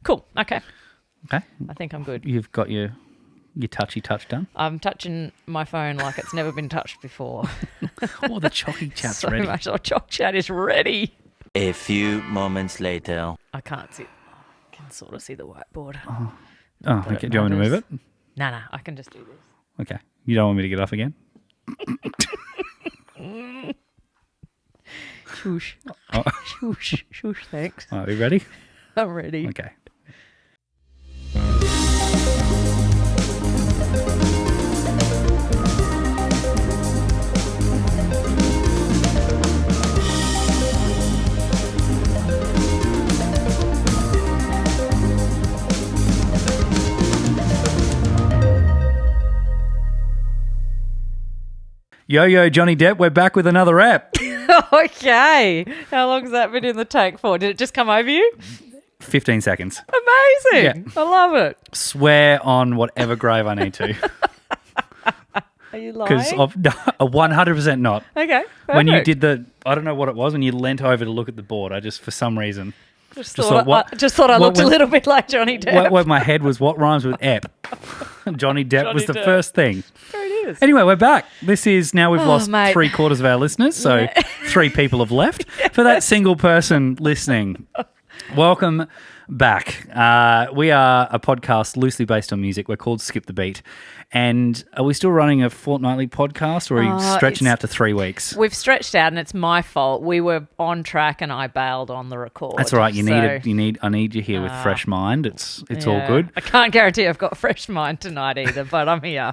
Cool. Okay. Okay. I think I'm good. You've got your touchy touch done. I'm touching my phone like it's never been touched before. Oh, the choccie chat's so ready. much. Our choc chat is ready. A few moments later. I can't see. I can sort of see the whiteboard. Oh, okay. Do you want me to move it? No, I can just do this. Okay. You don't want me to get off again? Shoosh. Oh. Shoosh, thanks. Are we ready? I'm ready. Okay. Yo, Johnny Depp, we're back with another app. Okay. How long has that been in the tank for? Did it just come over you? 15 seconds. Amazing. Yeah. I love it. Swear on whatever grave I need to. Are you lying? Because 100% not. Okay. When you perfect. did I don't know what it was, when you leant over to look at the board, I just, for some reason, Just thought, thought I looked a little bit like Johnny Depp. what my head was, what rhymes with ep? Johnny Depp was the Depp. first thing. There it is. Anyway, we're back. This is now we've lost mate. 3/4 of our listeners, so 3 people have left. For that single person listening, welcome back. We are a podcast loosely based on music. We're called Skip the Beat. And are we still running a fortnightly podcast, or are you stretching out to 3 weeks? We've stretched out, and it's my fault. We were on track, and I bailed on the record. That's all right. so- I need you here with fresh mind. It's all good. I can't guarantee I've got a fresh mind tonight either, but I'm here.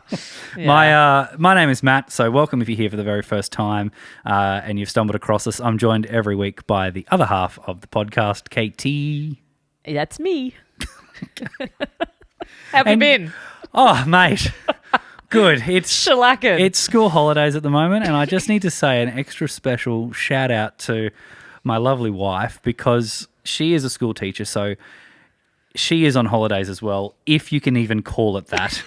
Yeah. My name is Matt, so welcome if you're here for the very first time and you've stumbled across us. I'm joined every week by the other half of the podcast, Katie. That's me. Have you been? Oh, mate. Good. It's Shellacking. It's school holidays at the moment, and I just need to say an extra special shout out to my lovely wife, because she is a school teacher, so she is on holidays as well, if you can even call it that.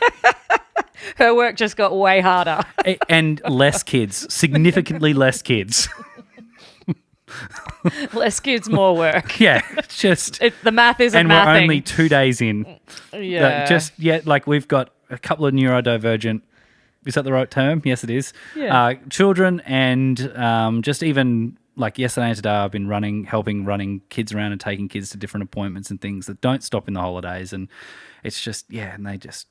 Her work just got way harder. And less kids, significantly less kids. Less kids, more work. Yeah, just... The math isn't and mathing. we're only 2 days in. Yeah. Like we've got a couple of neurodivergent, is that the right term? Yes, it is. Yeah. Children, and just even like yesterday and today I've been helping running kids around and taking kids to different appointments and things that don't stop in the holidays. And it's just, and they just,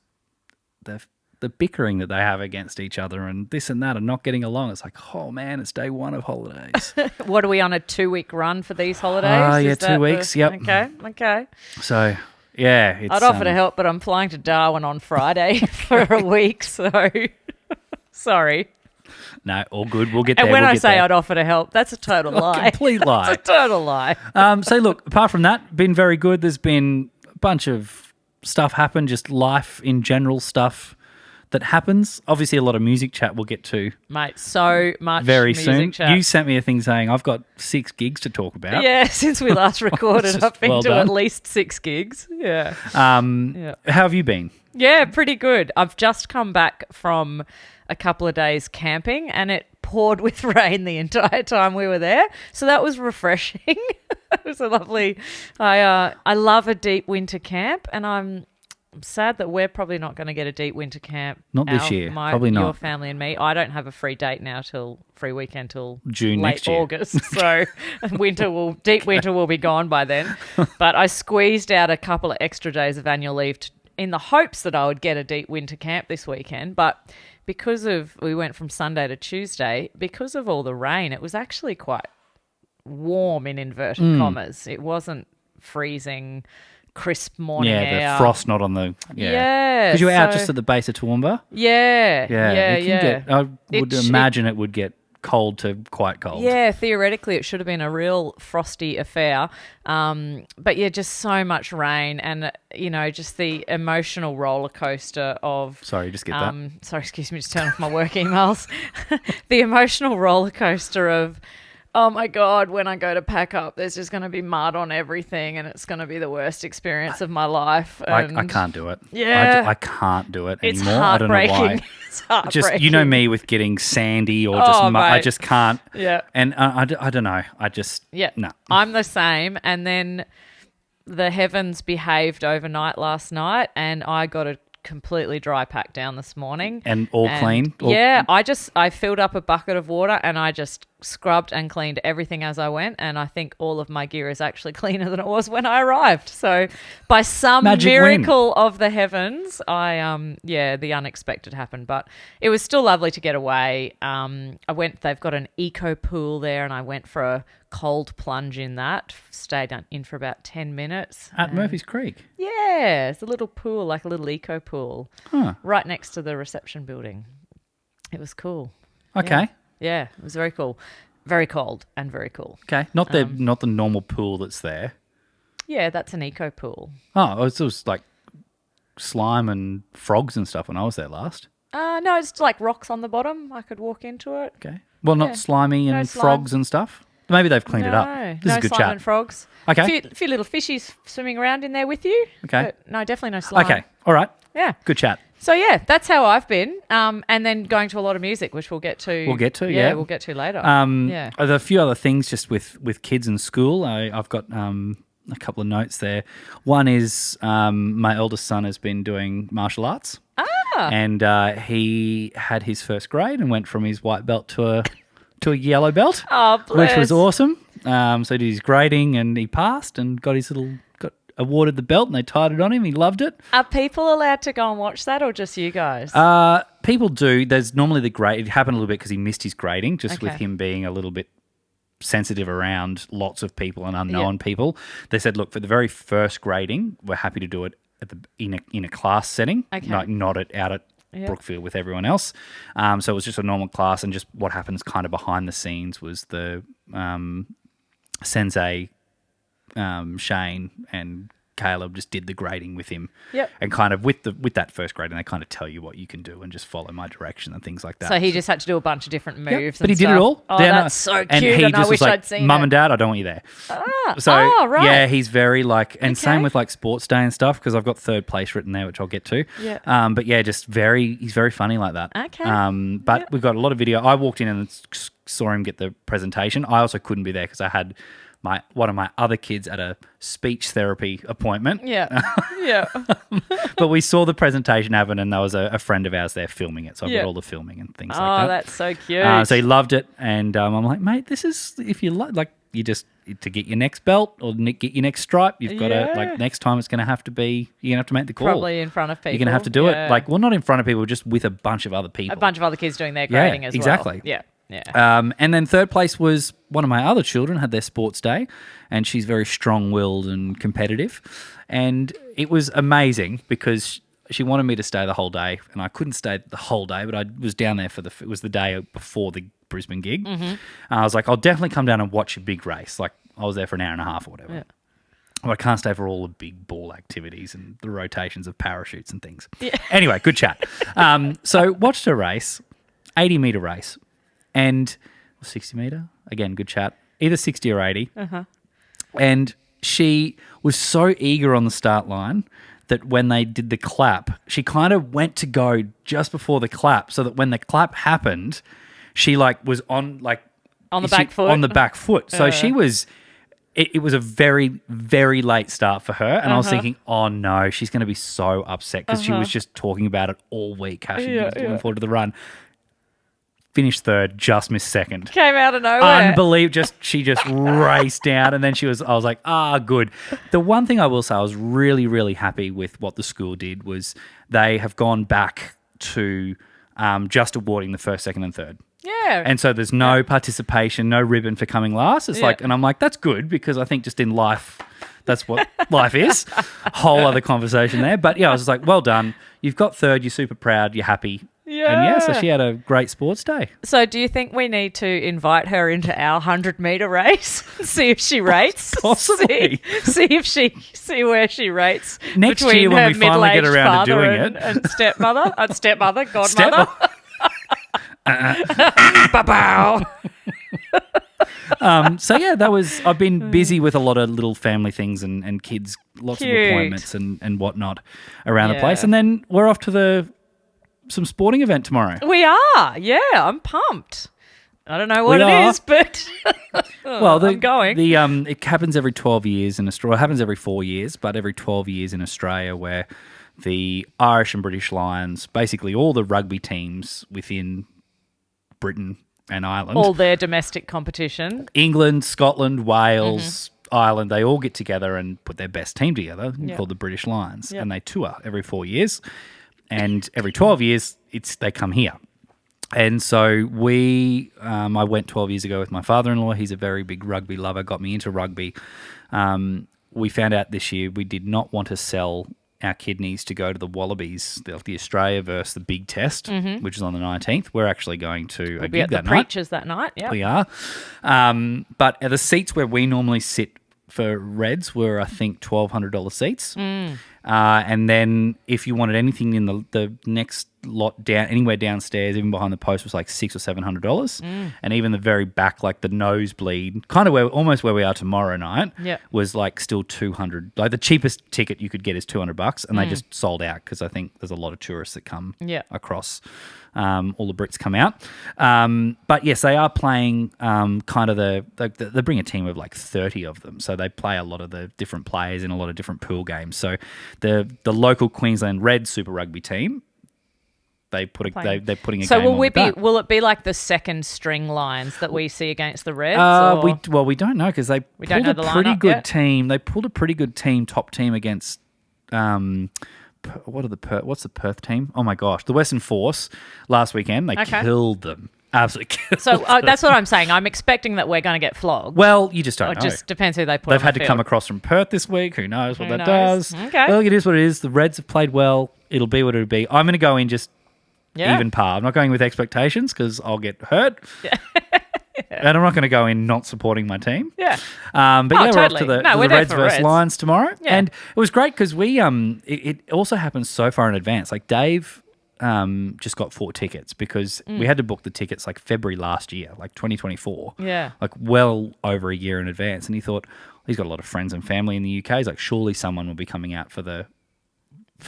the bickering that they have against each other and this and that and not getting along. It's like, oh man, it's day 1 of holidays. What are we on, a 2-week run for these holidays? Yeah, Is 2 that weeks. Yep. Okay. So, yeah. It's, I'd offer to help, but I'm flying to Darwin on Friday for a week, so sorry. No, all good. We'll get And there. when we'll I get say there. I'd offer to help, that's a total lie. Complete lie. It's a total lie. So look, apart from that, been very good. There's been a bunch of stuff happen, just life in general stuff that happens. Obviously, a lot of music chat we'll get to. Mate, so much very music soon. chat. You sent me a thing saying I've got 6 gigs to talk about. Yeah, since we last recorded, I've been well to done. at least 6 gigs. Yeah. How have you been? Yeah, pretty good. I've just come back from a couple of days camping, and it poured with rain the entire time we were there. So that was refreshing. It was a lovely... I love a deep winter camp, and I'm sad that we're probably not going to get a deep winter camp. Not this year. Probably not. Your family and me. I don't have a free weekend till June late next year. August. So deep winter will be gone by then. But I squeezed out a couple of extra days of annual leave in the hopes that I would get a deep winter camp this weekend. But we went from Sunday to Tuesday, because of all the rain, it was actually quite warm in inverted commas. It wasn't freezing, crisp morning air. The frost not on the... Yeah. Because you were out just at the base of Toowoomba? Yeah. I would imagine it would get cold to quite cold. Yeah, theoretically it should have been a real frosty affair. But yeah, just so much rain, and just the emotional roller coaster of... Sorry, just get that. Sorry, excuse me, just turn off my work emails. The emotional roller coaster of, oh my God, when I go to pack up, there's just going to be mud on everything, and it's going to be the worst experience of my life. And I can't do it. Yeah. I can't do it it's anymore. I don't know heartbreaking. why. It's heartbreaking. Just, you know me with getting sandy or just mud. I mate. just can't. Yeah. And I don't know. I just... Yeah. No. I'm the same. And then the heavens behaved overnight last night, and I got a completely dry pack down this morning. And all clean? Yeah, I filled up a bucket of water and I just scrubbed and cleaned everything as I went, and I think all of my gear is actually cleaner than it was when I arrived. So by some miracle of the heavens, the unexpected happened, but it was still lovely to get away. They've got an eco pool there, and I went for a cold plunge in that, stayed in for about 10 minutes. At Murphy's Creek? Yeah, it's a little pool, like a little eco pool, right next to the reception building. It was cool. Okay. Yeah, it was very cool. Very cold and very cool. Okay. Not the normal pool that's there. Yeah, that's an eco pool. Oh, it was like slime and frogs and stuff when I was there last. No, it's like rocks on the bottom. I could walk into it. Okay. Well, not slimy and frogs and stuff? Maybe they've cleaned it up. This is a good slime chat. And frogs. Okay. A few little fishies swimming around in there with you. Okay. But no, definitely no slime. Okay. All right. Yeah. Good chat. So, yeah, that's how I've been. And then going to a lot of music, which we'll get to. We'll get to later. There's a few other things just with kids in school. I've got a couple of notes there. One is my eldest son has been doing martial arts. And he had his first grade and went from his white belt to a yellow belt, which was awesome. So he did his grading and he passed and got awarded the belt, and they tied it on him. He loved it. Are people allowed to go and watch that, or just you guys? People do. There's normally the grade. It happened a little bit because he missed his grading, just with him being a little bit sensitive around lots of people and unknown people. They said, look, for the very first grading, we're happy to do it in a class setting, like not out at Brookfield with everyone else. So it was just a normal class, and just what happens kind of behind the scenes was the sensei, Shane and Caleb just did the grading with him. Yep. And kind of with that first grading, they kind of tell you what you can do and just follow my direction and things like that. So he just had to do a bunch of different moves. But he did it all. Oh, that's so cute. And I wish I'd seen Mum and Dad, I don't want you there. Right. Yeah, he's very same with like sports day and stuff, because I've got third place written there, which I'll get to. Yeah. But yeah, he's very funny like that. Okay. But we've got a lot of video. I walked in and saw him get the presentation. I also couldn't be there because I had one of my other kids at a speech therapy appointment. Yeah. Yeah. But we saw the presentation happen, and there was a friend of ours there filming it. So I got all the filming and things like that. Oh, that's so cute. So he loved it. And I'm like, mate, this is, if you like, you just, to get your next belt or get your next stripe, you've got to, next time it's going to have to be, you're going to have to make the call. Probably in front of people. You're going to have to do it. Not in front of people, just with a bunch of other people. A bunch of other kids doing their grading as well. Exactly. Yeah. Yeah. And then third place was one of my other children had their sports day, and she's very strong-willed and competitive. And it was amazing because she wanted me to stay the whole day, and I couldn't stay the whole day, but I was down there it was the day before the Brisbane gig. Mm-hmm. I was like, I'll definitely come down and watch a big race. Like, I was there for an hour and a half or whatever. Yeah. But I can't stay for all the big ball activities and the rotations of parachutes and things. Yeah. Anyway, good chat. So watched a race, 80-metre race. And 60 metre, again, good chat, either 60 or 80. Uh-huh. And she was so eager on the start line that when they did the clap, she kind of went to go just before the clap, so that when the clap happened, she was on the back foot. On the back foot. So she was, it was a very, very late start for her. And I was thinking, oh no, she's going to be so upset, because she was just talking about it all week, how she was looking forward to the run. Finished third, just missed second. Came out of nowhere. Unbelievable. She just raced down, and then I was like, good. The one thing I will say I was really, really happy with what the school did was they have gone back to just awarding the first, second and third. Yeah. And so there's no participation, no ribbon for coming last. It's and I'm like, that's good, because I think just in life, that's what life is. Whole other conversation there. But yeah, I was just like, well done. You've got third. You're super proud. You're happy. Yeah. And so she had a great sports day. So do you think we need to invite her into our 100-metre race? See if she rates? Possibly. See where she rates next between year when her we finally get middle-aged around to father doing it. And stepmother, godmother. So yeah, I've been busy with a lot of little family things and kids, lots of appointments and whatnot around the place. And then we're off to some sporting event tomorrow. We are, yeah. I'm pumped. I don't know what it is, but Well, I'm going. It happens every 12 years in Australia. It happens every 4 years, but every 12 years in Australia, where the Irish and British Lions, basically all the rugby teams within Britain and Ireland, All their domestic competition. England, Scotland, Wales, Ireland, they all get together and put their best team together called the British Lions, and they tour every 4 years, and every 12 years they come here. And so I went 12 years ago with my father-in-law. He's a very big rugby lover, got me into rugby. We found out this year we did not want to sell our kidneys to go to the Wallabies, the Australia versus the big test, which is on the 19th. We're actually going to We'll be at the Preachers that night. Yeah, we are. But at the seats where we normally sit for Reds were, I think, $1,200 seats. And then if you wanted anything in the next lot down, anywhere downstairs, even behind the post, was like $600 or $700. And even the very back, like the nosebleed, kind of almost where we are tomorrow night, was like still $200. Like the cheapest ticket you could get is $200, and they just sold out because I think there's a lot of tourists that come across. All the Brits come out. But yes, they are playing kind of they bring a team of like 30 of them. So they play a lot of the different players in a lot of different pool games. So the local Queensland Red Super Rugby team, they're putting a game on. So will it be like the second string Lions that we see against the Reds? We don't know because they pulled a pretty good team. They pulled a pretty good top team against what's the Perth team? Oh my gosh, the Western Force last weekend. They killed them. Absolutely killed them. That's what I'm saying. I'm expecting that we're going to get flogged. Well, you just don't know. It just depends who they put. They've had to come across from Perth this week. Who knows what that does? Okay. Well, it is what it is. The Reds have played well. It'll be what it'll be. I'm going to go in just even par. I'm not going with expectations because I'll get hurt. And I'm not going to go in not supporting my team. Yeah. But totally. we're up to the Reds versus Lions tomorrow. Yeah. And it was great because we it also happens so far in advance. Like Dave just got 4 tickets because we had to book the tickets like February last year, like 2024. Yeah. Like well over a year in advance. And he thought, he's got a lot of friends and family in the UK. He's like, surely someone will be coming out for the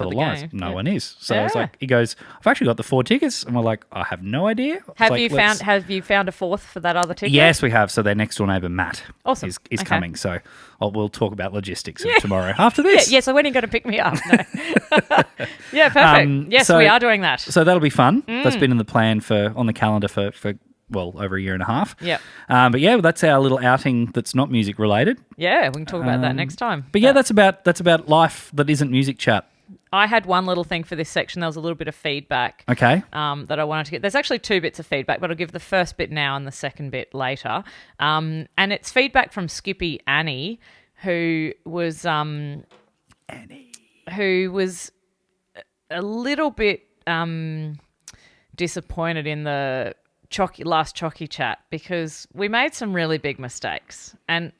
Lions. game. No one is. So I was like, he goes, I've actually got the 4 tickets. And we're like, I have no idea. Have you found a fourth for that other ticket? Yes, we have. So their next door neighbour, Matt, awesome. is coming. So we'll talk about logistics tomorrow after this. Yeah, so when are you going to pick me up? No. Yeah, perfect. Yes, we are doing that. So that'll be fun. That's been in the plan on the calendar for over a year and a half. Yeah. But yeah, that's our little outing that's not music related. Yeah, we can talk about that next time. But yeah, that's about life that isn't music chat. I had one little thing for this section. There was a little bit of feedback that I wanted to get. There's actually 2 bits of feedback, but I'll give the first bit now and the second bit later. And it's feedback from Skippy Annie, who was a little bit disappointed in the last choccie chat because we made some really big mistakes. And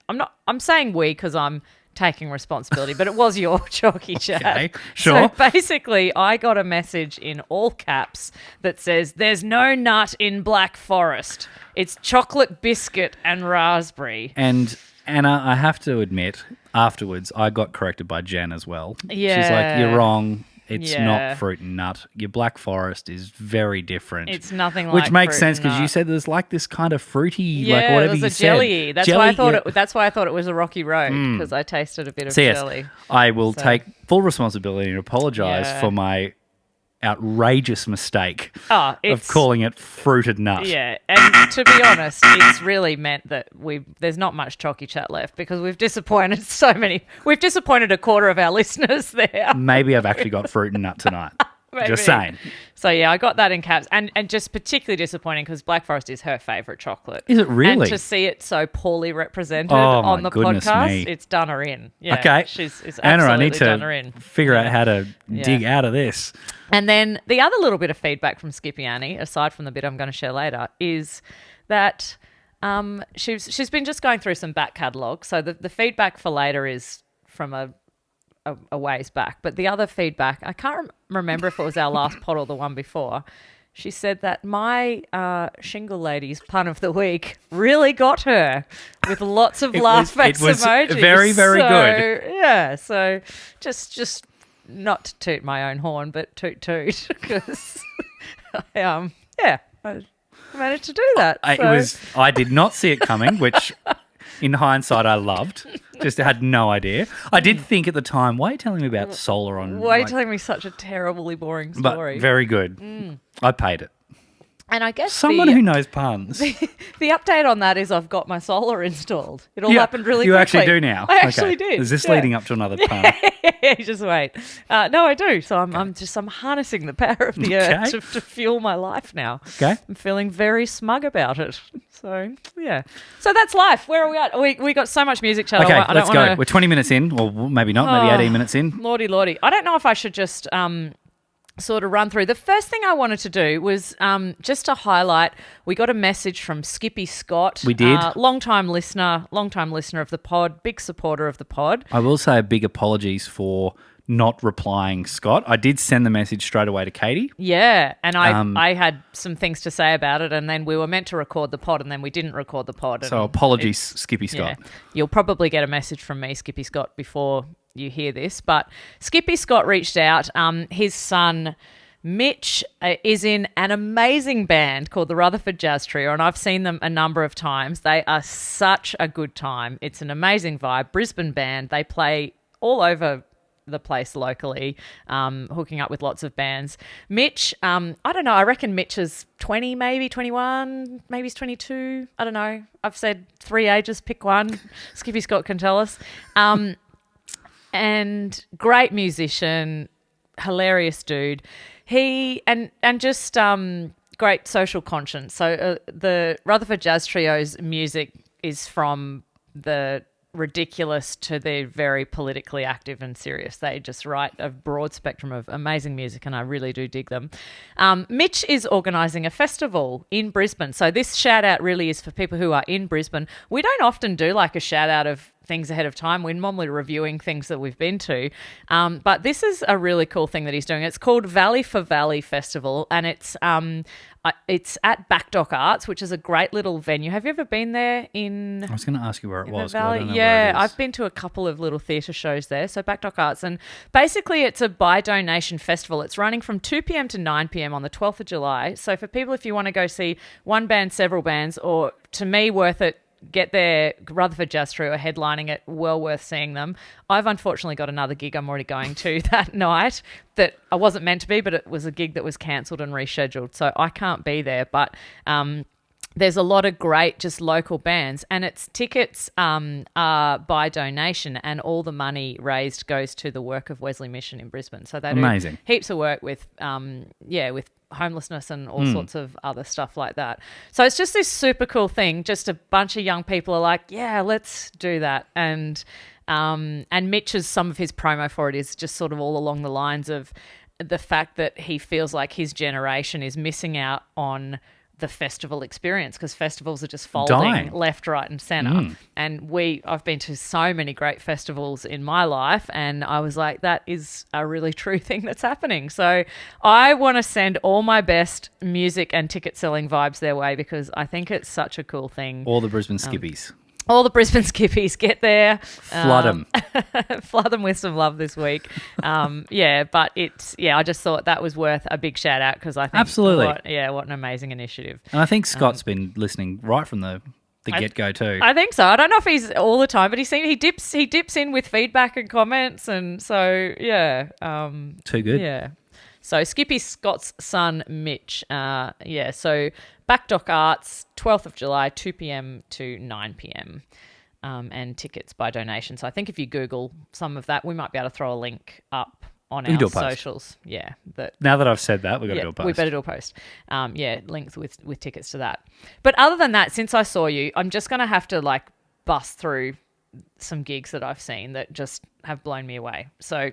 I'm saying we because I'm taking responsibility, but it was your choccie chat. Okay, sure. So basically, I got a message in all caps that says, "There's no nut in Black Forest. It's chocolate biscuit and raspberry." And Anna, I have to admit, afterwards, I got corrected by Jen as well. Yeah. She's like, "You're wrong. It's not fruit and nut. Your Black Forest is very different." It's nothing like which makes fruit sense and because you nut. said there's like this kind of fruity, like whatever you said. Jelly. That's why I thought That's why I thought it was a rocky road because I tasted a bit of jelly. Yes, I will take full responsibility and apologise for my outrageous mistake of calling it fruited nut. Yeah, and to be honest, it's really meant that there's not much choccie chat left because we've disappointed We've disappointed a quarter of our listeners there. Maybe I've actually got fruit and nut tonight. Maybe. Just saying. So yeah, I got that in caps, and just particularly disappointing because Black Forest is her favourite chocolate. Is it really? And to see it so poorly represented on the podcast, me. it's done her in. Yeah, okay, it's Anna, I need done her in. to figure out how to dig out of this. And then the other little bit of feedback from Skippy Annie, aside from the bit I'm going to share later, is that she's been just going through some back catalogue. So the feedback for later is from a ways back. But the other feedback, I can't remember if it was our last pod or the one before. She said that my Shingle Ladies pun of the week really got her with lots of laugh face emojis. It was very, very good. Yeah, so just not to toot my own horn, but toot because managed to do that. I did not see it coming, which in hindsight I loved. Just had no idea. I did think at the time, why are you telling me about solar on? Why are you telling me such a terribly boring story? But very good. I paid it. And I guess Someone who knows puns. The update on that is I've got my solar installed. It all happened really quickly. You actually do now? I actually did. Is this leading up to another pun? Just wait. No, I do. So I'm harnessing the power of the earth to fuel my life now. Okay. I'm feeling very smug about it. So, yeah. So that's life. Where are we at? We got so much music chat. Okay, let's go. We're 20 minutes in, or maybe not, maybe 18 minutes in. Lordy. I don't know if I should just sort of run through. The first thing I wanted to do was just to highlight, we got a message from Skippy Scott. We did. Long-time listener of the pod, big supporter of the pod. I will say a big apologies for not replying, Scott. I did send the message straight away to Katie. Yeah, and I had some things to say about it, and then we were meant to record the pod, and then we didn't record the pod. So apologies, Skippy Scott. Yeah. You'll probably get a message from me, Skippy Scott, before you hear this, but Skippy Scott reached out. His son Mitch is in an amazing band called the Rutherford Jazz Trio, and I've seen them a number of times. They are such a good time. It's an amazing vibe. Brisbane band. They play all over the place locally, hooking up with lots of bands. Mitch, I don't know, I reckon Mitch is 20, maybe 21, maybe he's 22. I don't know. I've said 3 ages, pick one. Skippy Scott can tell us. And great musician, hilarious dude. He and just great social conscience. So the Rutherford Jazz Trio's music is from the ridiculous to the very politically active and serious. They just write a broad spectrum of amazing music, and I really do dig them. Mitch is organising a festival in Brisbane. So this shout out really is for people who are in Brisbane. We don't often do like a shout out of things ahead of time. We're normally reviewing things that we've been to. But this is a really cool thing that he's doing. It's called Valley for Valley Festival, and it's at Backdock Arts, which is a great little venue. Have you ever been there I was going to ask you where it was. Valley? I don't know Yeah, where it is. I've been to a couple of little theatre shows there. So Backdock Arts, and basically it's a by donation festival. It's running from 2 p.m. to 9 p.m. on the 12th of July. So for people, if you want to go see one band, several bands, or to me, worth it, get there. Rutherford Jazz Trio are headlining it. Well worth seeing them. I've unfortunately got another gig I'm already going to that night that I wasn't meant to be, but it was a gig that was cancelled and rescheduled, so I can't be there. But there's a lot of great just local bands, and its tickets are by donation, and all the money raised goes to the work of Wesley Mission in Brisbane. So they do heaps of work with with homelessness and all sorts of other stuff like that. So it's just this super cool thing. Just a bunch of young people are like, yeah, let's do that. And Mitch's, some of his promo for it is just sort of all along the lines of the fact that he feels like his generation is missing out on the festival experience, because festivals are just folding left, right and centre. And I've been to so many great festivals in my life, and I was like, that is a really true thing that's happening. So I want to send all my best music and ticket selling vibes their way, because I think it's such a cool thing. All the Brisbane Skippies. All the Brisbane Skippies, get there. Flood them. Flood them with some love this week. But I just thought that was worth a big shout out, because I think absolutely, what an amazing initiative. And I think Scott's been listening right from the get-go too. I think so. I don't know if he's all the time, but he dips in with feedback and comments, and so too good. Yeah. So Skippy Scott's son, Mitch. So Backdock Arts, 12th of July, 2 p.m. to 9 p.m. And tickets by donation. So I think if you Google some of that, we might be able to throw a link up on our socials. Yeah. Now that I've said that, we've got to do a post. We better do a post. Links with tickets to that. But other than that, since I saw you, I'm just going to have to bust through some gigs that I've seen that just have blown me away. So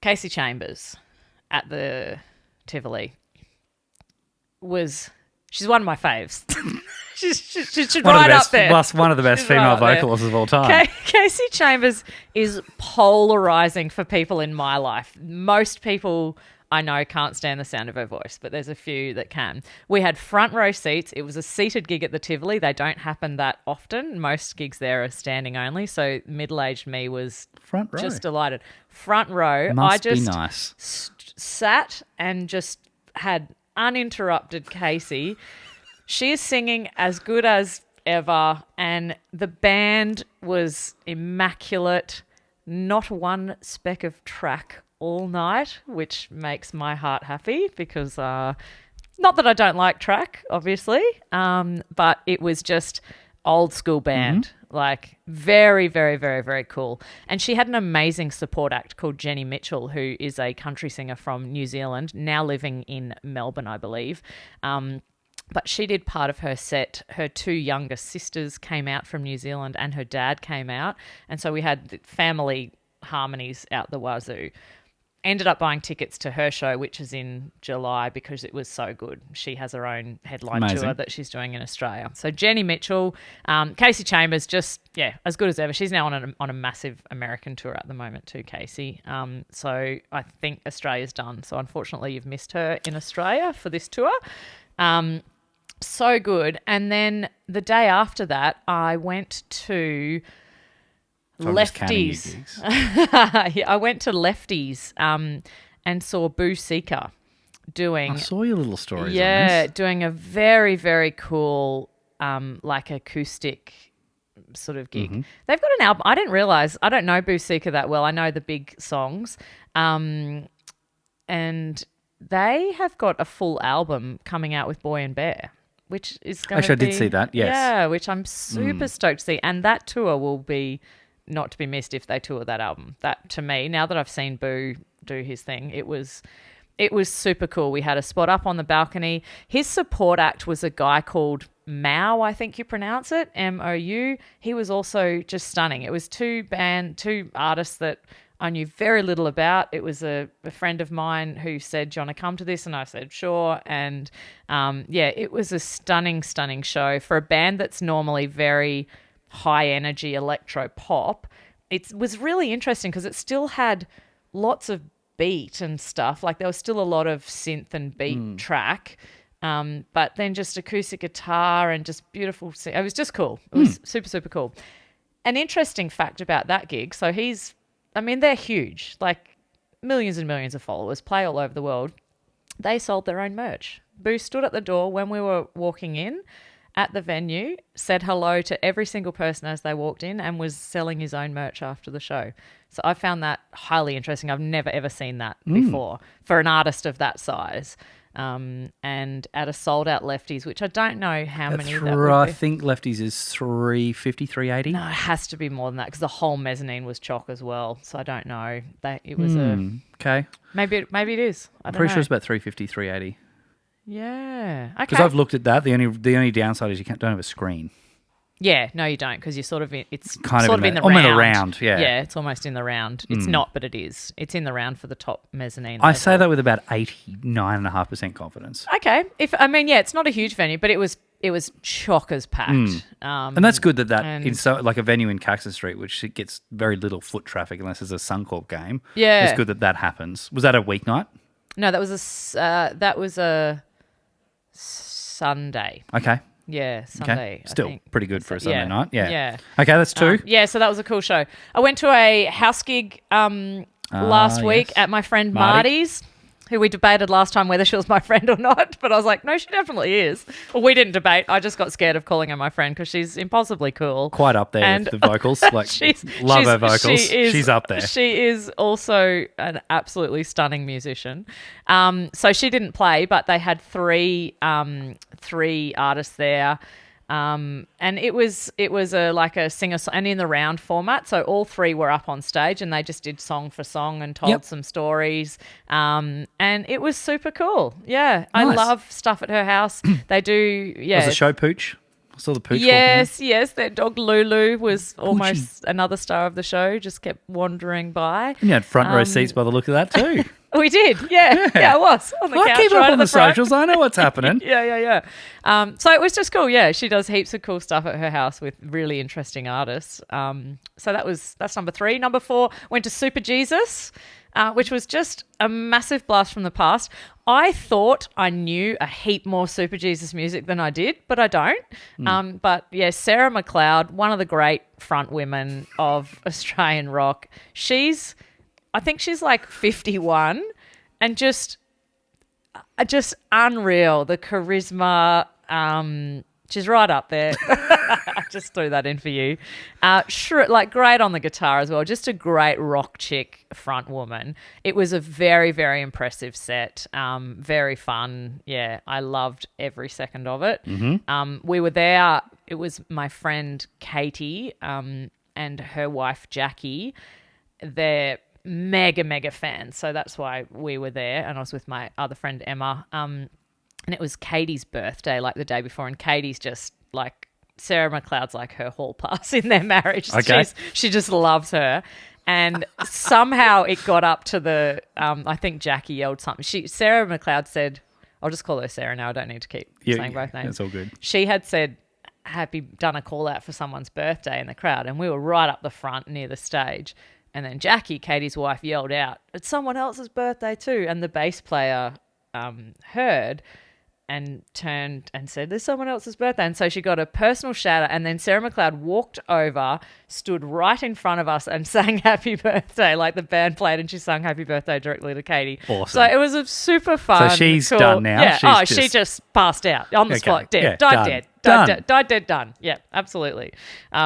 Casey Chambers at the Tivoli she's one of my faves. she's right up there. One of the best female vocalists of all time. Casey Chambers is polarizing for people in my life. Most people I know can't stand the sound of her voice, but there's a few that can. We had front row seats. It was a seated gig at the Tivoli. They don't happen that often. Most gigs there are standing only. So middle-aged me was front row. Just delighted. Front row. Must be nice. Sat and just had uninterrupted Casey. She is singing as good as ever, and the band was immaculate. Not one speck of track all night, which makes my heart happy because not that I don't like track, obviously, but it was just old school band, like very, very, very, very cool. And she had an amazing support act called Jenny Mitchell, who is a country singer from New Zealand, now living in Melbourne, I believe. But she did part of her set. Her two younger sisters came out from New Zealand and her dad came out. And so we had family harmonies out the wazoo. Ended up buying tickets to her show, which is in July, because it was so good. She has her own headline tour that she's doing in Australia. So Jenny Mitchell, Casey Chambers, just, as good as ever. She's now on a massive American tour at the moment too, Casey. So I think Australia's done. So unfortunately you've missed her in Australia for this tour. So good. And then the day after that, I went to Lefties. I went to Lefties and saw Boo Seeker doing... I saw your little stories on this. Doing a very, very cool like acoustic sort of gig. They've got an album. I didn't realise. I don't know Boo Seeker that well. I know the big songs. And they have got a full album coming out with Boy and Bear, which is going to be... Actually, I did see that, yes. Yeah, which I'm super stoked to see. And that tour will be not to be missed if they tour that album. That, to me, now that I've seen Boo do his thing, it was super cool. We had a spot up on the balcony. His support act was a guy called Mao, I think you pronounce it, M-O-U. He was also just stunning. It was two artists that I knew very little about. It was a friend of mine who said, "Do you want to come to this?" And I said, "Sure." And it was a stunning, stunning show for a band that's normally very high energy electro pop. It was really interesting because it still had lots of beat and stuff. Like there was still a lot of synth and beat track. But then just acoustic guitar and just beautiful. It was just cool. It was super, super cool. An interesting fact about that gig. So they're huge, like millions and millions of followers, play all over the world. They sold their own merch. Boo stood at the door when we were walking in at the venue, said hello to every single person as they walked in and was selling his own merch after the show. So I found that highly interesting. I've never, ever seen that before for an artist of that size. And at a sold-out Lefties, which I don't know how many that would be. I think Lefties is 350, 380. No, it has to be more than that because the whole mezzanine was chock as well. So I don't know. It was okay. Maybe it is. I'm pretty sure it's about 350, 380. Yeah. Okay. Because I've looked at that. The only downside is you don't have a screen. Yeah, no, you don't because you're sort of it's kind sort of in the round. round. In the round, yeah. Yeah, it's almost in the round. It's not, but it is. It's in the round for the top mezzanine. I say that with about 89.5% confidence. Okay, it's not a huge venue, but it was chockers packed. And that's good that in like a venue in Caxton Street, which it gets very little foot traffic unless there's a Suncorp game. Yeah, it's good that happens. Was that a weeknight? No, that was a Sunday. Okay. Yeah, Sunday. Okay. Still pretty good for a Sunday night. Yeah. Yeah. Okay, that's two. So that was a cool show. I went to a house gig last week at my friend Marty's, who we debated last time whether she was my friend or not, but I was like, no, she definitely is. Well, we didn't debate. I just got scared of calling her my friend because she's impossibly cool. Quite up there with the vocals. Like, love her vocals. She's up there. She is also an absolutely stunning musician. So she didn't play, but they had three artists there. And it was a singer and in the round format. So all three were up on stage and they just did song for song and told some stories. And it was super cool. Yeah. Nice. I love stuff at her house. They do. Yeah. Was the show Pooch? I saw the Pooch. Yes. Their dog Lulu was almost another star of the show. Just kept wandering by. And you had front row seats by the look of that too. We did, yeah, I was on the couch. I keep up on the socials. I know what's happening. Yeah. So it was just cool. Yeah, she does heaps of cool stuff at her house with really interesting artists. So that's number 3. Number 4, went to Super Jesus, which was just a massive blast from the past. I thought I knew a heap more Super Jesus music than I did, but I don't. But yeah, Sarah McLeod, one of the great front women of Australian rock. I think she's like 51 and just just unreal. The charisma, she's right up there. I just threw that in for you. Sure, like great on the guitar as well. Just a great rock chick front woman. It was a very, very impressive set. Very fun. Yeah, I loved every second of it. We were there. It was my friend Katie and her wife Jackie. They're mega fans, so that's why we were there, and I was with my other friend Emma, and it was Katie's birthday like the day before, and Katie's just like Sarah McLeod's like her hall pass in their marriage. Okay. She just loves her, and somehow it got up to the I think Jackie yelled something. Sarah McLeod said, I'll just call her Sarah now, I don't need to keep saying both names. That's all good. She had said done a call out for someone's birthday in the crowd, and we were right up the front near the stage. And then Jackie, Katie's wife, yelled out, "It's someone else's birthday too." And the bass player heard and turned and said, "There's someone else's birthday." And so she got a personal shout out. And then Sarah McLeod walked over, stood right in front of us and sang "Happy Birthday." Like the band played and she sang "Happy Birthday" directly to Katie. Awesome. So it was a super fun. So she's cool, done now. Yeah. She just passed out on the spot. Dead. Yeah, Died done. dead. Done. Died dead, done. Yeah, absolutely.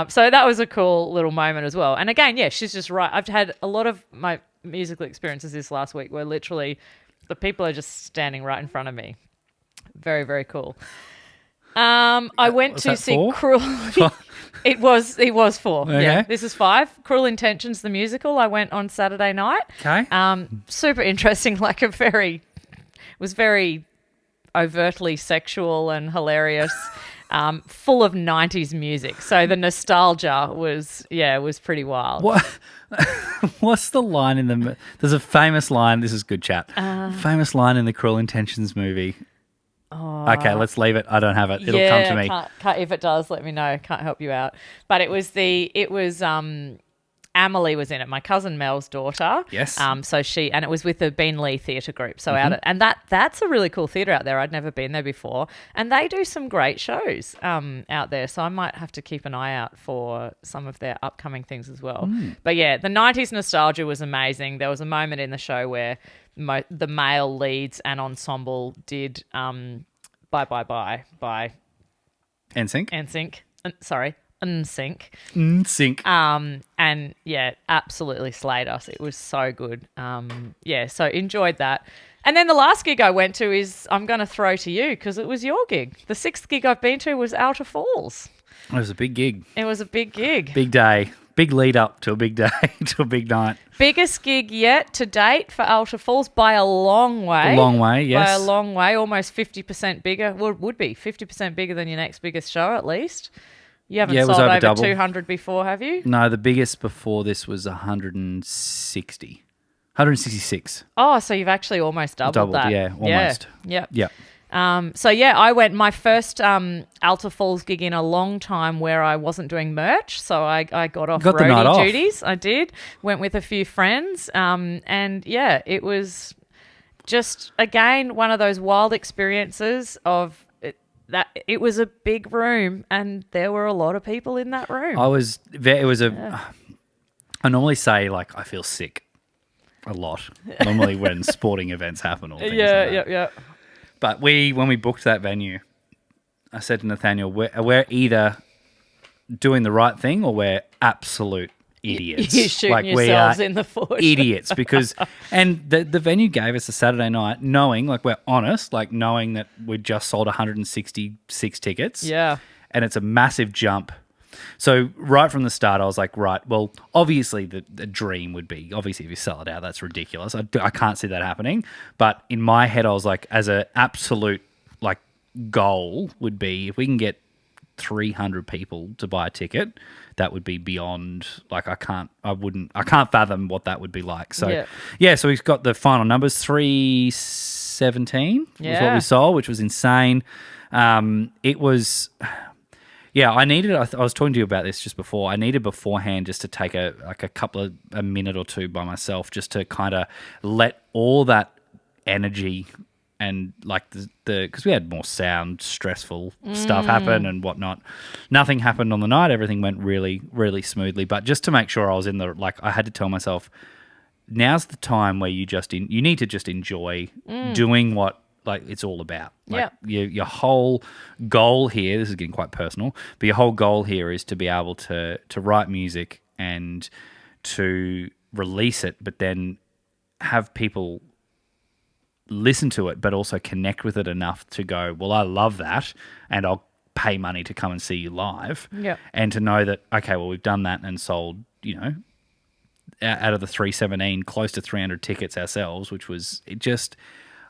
So that was a cool little moment as well. And again, yeah, she's just right. I've had a lot of my musical experiences this last week where literally the people are just standing right in front of me. Very, very cool. I went to see Cruel. It was 4. Okay. Yeah, this is 5. Cruel Intentions, the musical. I went on Saturday night. Okay. Super interesting. Like was very overtly sexual and hilarious. Full of 90s music. So the nostalgia was pretty wild. What? What's the line in the... There's a famous line. This is good chat. Famous line in the Cruel Intentions movie. Okay, let's leave it. I don't have it. It'll come to me. Can't, if it does, let me know. Can't help you out. But it was Amelie was in it, my cousin Mel's daughter. Yes. So it was with the Bean Lee Theatre Group. So that's a really cool theatre out there. I'd never been there before, and they do some great shows out there. So I might have to keep an eye out for some of their upcoming things as well. But yeah, the 90s nostalgia was amazing. There was a moment in the show where the male leads and ensemble did Bye Bye Bye by NSYNC. Sorry. NSYNC. And yeah, absolutely slayed us. It was so good. So enjoyed that. And then the last gig I went to is I'm going to throw to you because it was your gig. The 6th gig I've been to was Outer Falls. It was a big gig. It was a big gig. Big day. Big lead up to a big day, to a big night. Biggest gig yet to date for Outer Falls by a long way. A long way, yes. By a long way, almost 50% bigger. Well, it would be 50% bigger than your next biggest show at least. You haven't sold over double. 200 before, have you? No, the biggest before this was 166. Oh, so you've actually almost doubled that. Yeah, almost. Yeah. Yeah. I went my first Alta Falls gig in a long time where I wasn't doing merch, so I got off roadie duties. I did. Went with a few friends, and yeah, it was just again one of those wild experiences of that. It was a big room, and there were a lot of people in that room. I normally say like I feel sick a lot. Normally when sporting events happen or things like that. Yeah. But when we booked that venue, I said to Nathaniel, we're either doing the right thing or we're absolute idiots. You're shooting yourselves in the foot. Idiots because, and the venue gave us a Saturday night knowing, like we're honest, like knowing that we'd just sold 166 tickets. Yeah. And it's a massive jump. So right from the start, I was like, right, well, obviously the dream would be, obviously if you sell it out, that's ridiculous. I can't see that happening. But in my head, I was like, as an absolute like goal would be if we can get 300 people to buy a ticket, that would be beyond, like I can't fathom what that would be like. So so we've got the final numbers, 317 was what we sold, which was insane. It was... Yeah, I was talking to you about this just before. I needed beforehand just to take a minute or two by myself just to kind of let all that energy and like because we had more sound, stressful stuff happen and whatnot. Nothing happened on the night. Everything went really, really smoothly. But just to make sure I was I had to tell myself, now's the time where you need to just enjoy doing what like it's all about. Yep. Your whole goal here, this is getting quite personal, but your whole goal here is to be able to write music and to release it, but then have people listen to it, but also connect with it enough to go, well, I love that, and I'll pay money to come and see you live. Yep. And to know that, okay, well, we've done that and sold, out of the 317, close to 300 tickets ourselves, which was just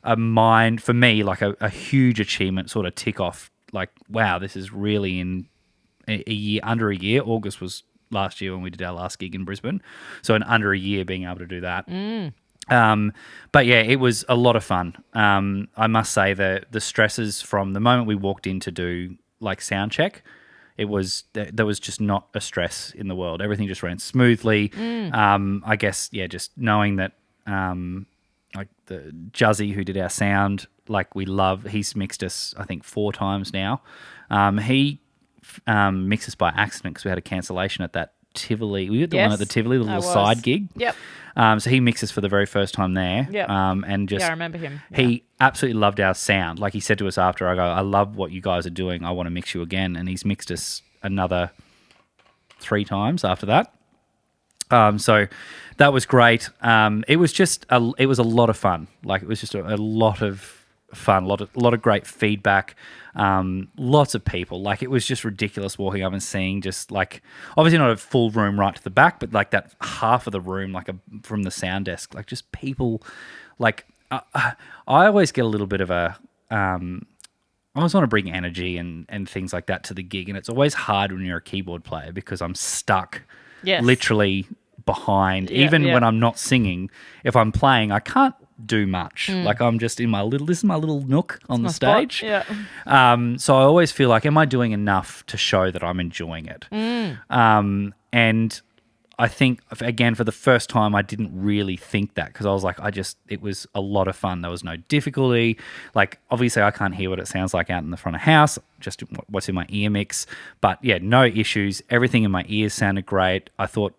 a mind, for me, like a huge achievement, sort of tick off, like, wow, this is really in a year, under a year. August was last year when we did our last gig in Brisbane. So in under a year being able to do that. But yeah, it was a lot of fun. I must say the stresses from the moment we walked in to do like sound check, there was just not a stress in the world. Everything just ran smoothly. I guess, just knowing that like the Juzzy who did our sound, like he's mixed us, I think 4 times now. He mixed us by accident because we had a cancellation at that Tivoli. We had the one at the Tivoli, the little side gig. Yep. So he mixed us for the very first time there. Yep. And just I remember him. He absolutely loved our sound. Like he said to us after, I love what you guys are doing. I want to mix you again. And he's mixed us another 3 times after that. So that was great. It was just it was a lot of fun. Like it was just a lot of fun, a lot of great feedback, lots of people. Like it was just ridiculous walking up and seeing just like, obviously not a full room right to the back, but like that half of the room, like from the sound desk, like just people. Like I always get a little bit of I always want to bring energy and things like that to the gig, and it's always hard when you're a keyboard player because I'm stuck literally behind. Even when I'm not singing, if I'm playing, I can't do much. Like I'm just in this is my little nook on the stage. Yeah. So I always feel like, am I doing enough to show that I'm enjoying it? And I think, again, for the first time, I didn't really think that because I was like, it was a lot of fun. There was no difficulty. Like, obviously, I can't hear what it sounds like out in the front of house, just what's in my ear mix. But yeah, no issues. Everything in my ears sounded great. I thought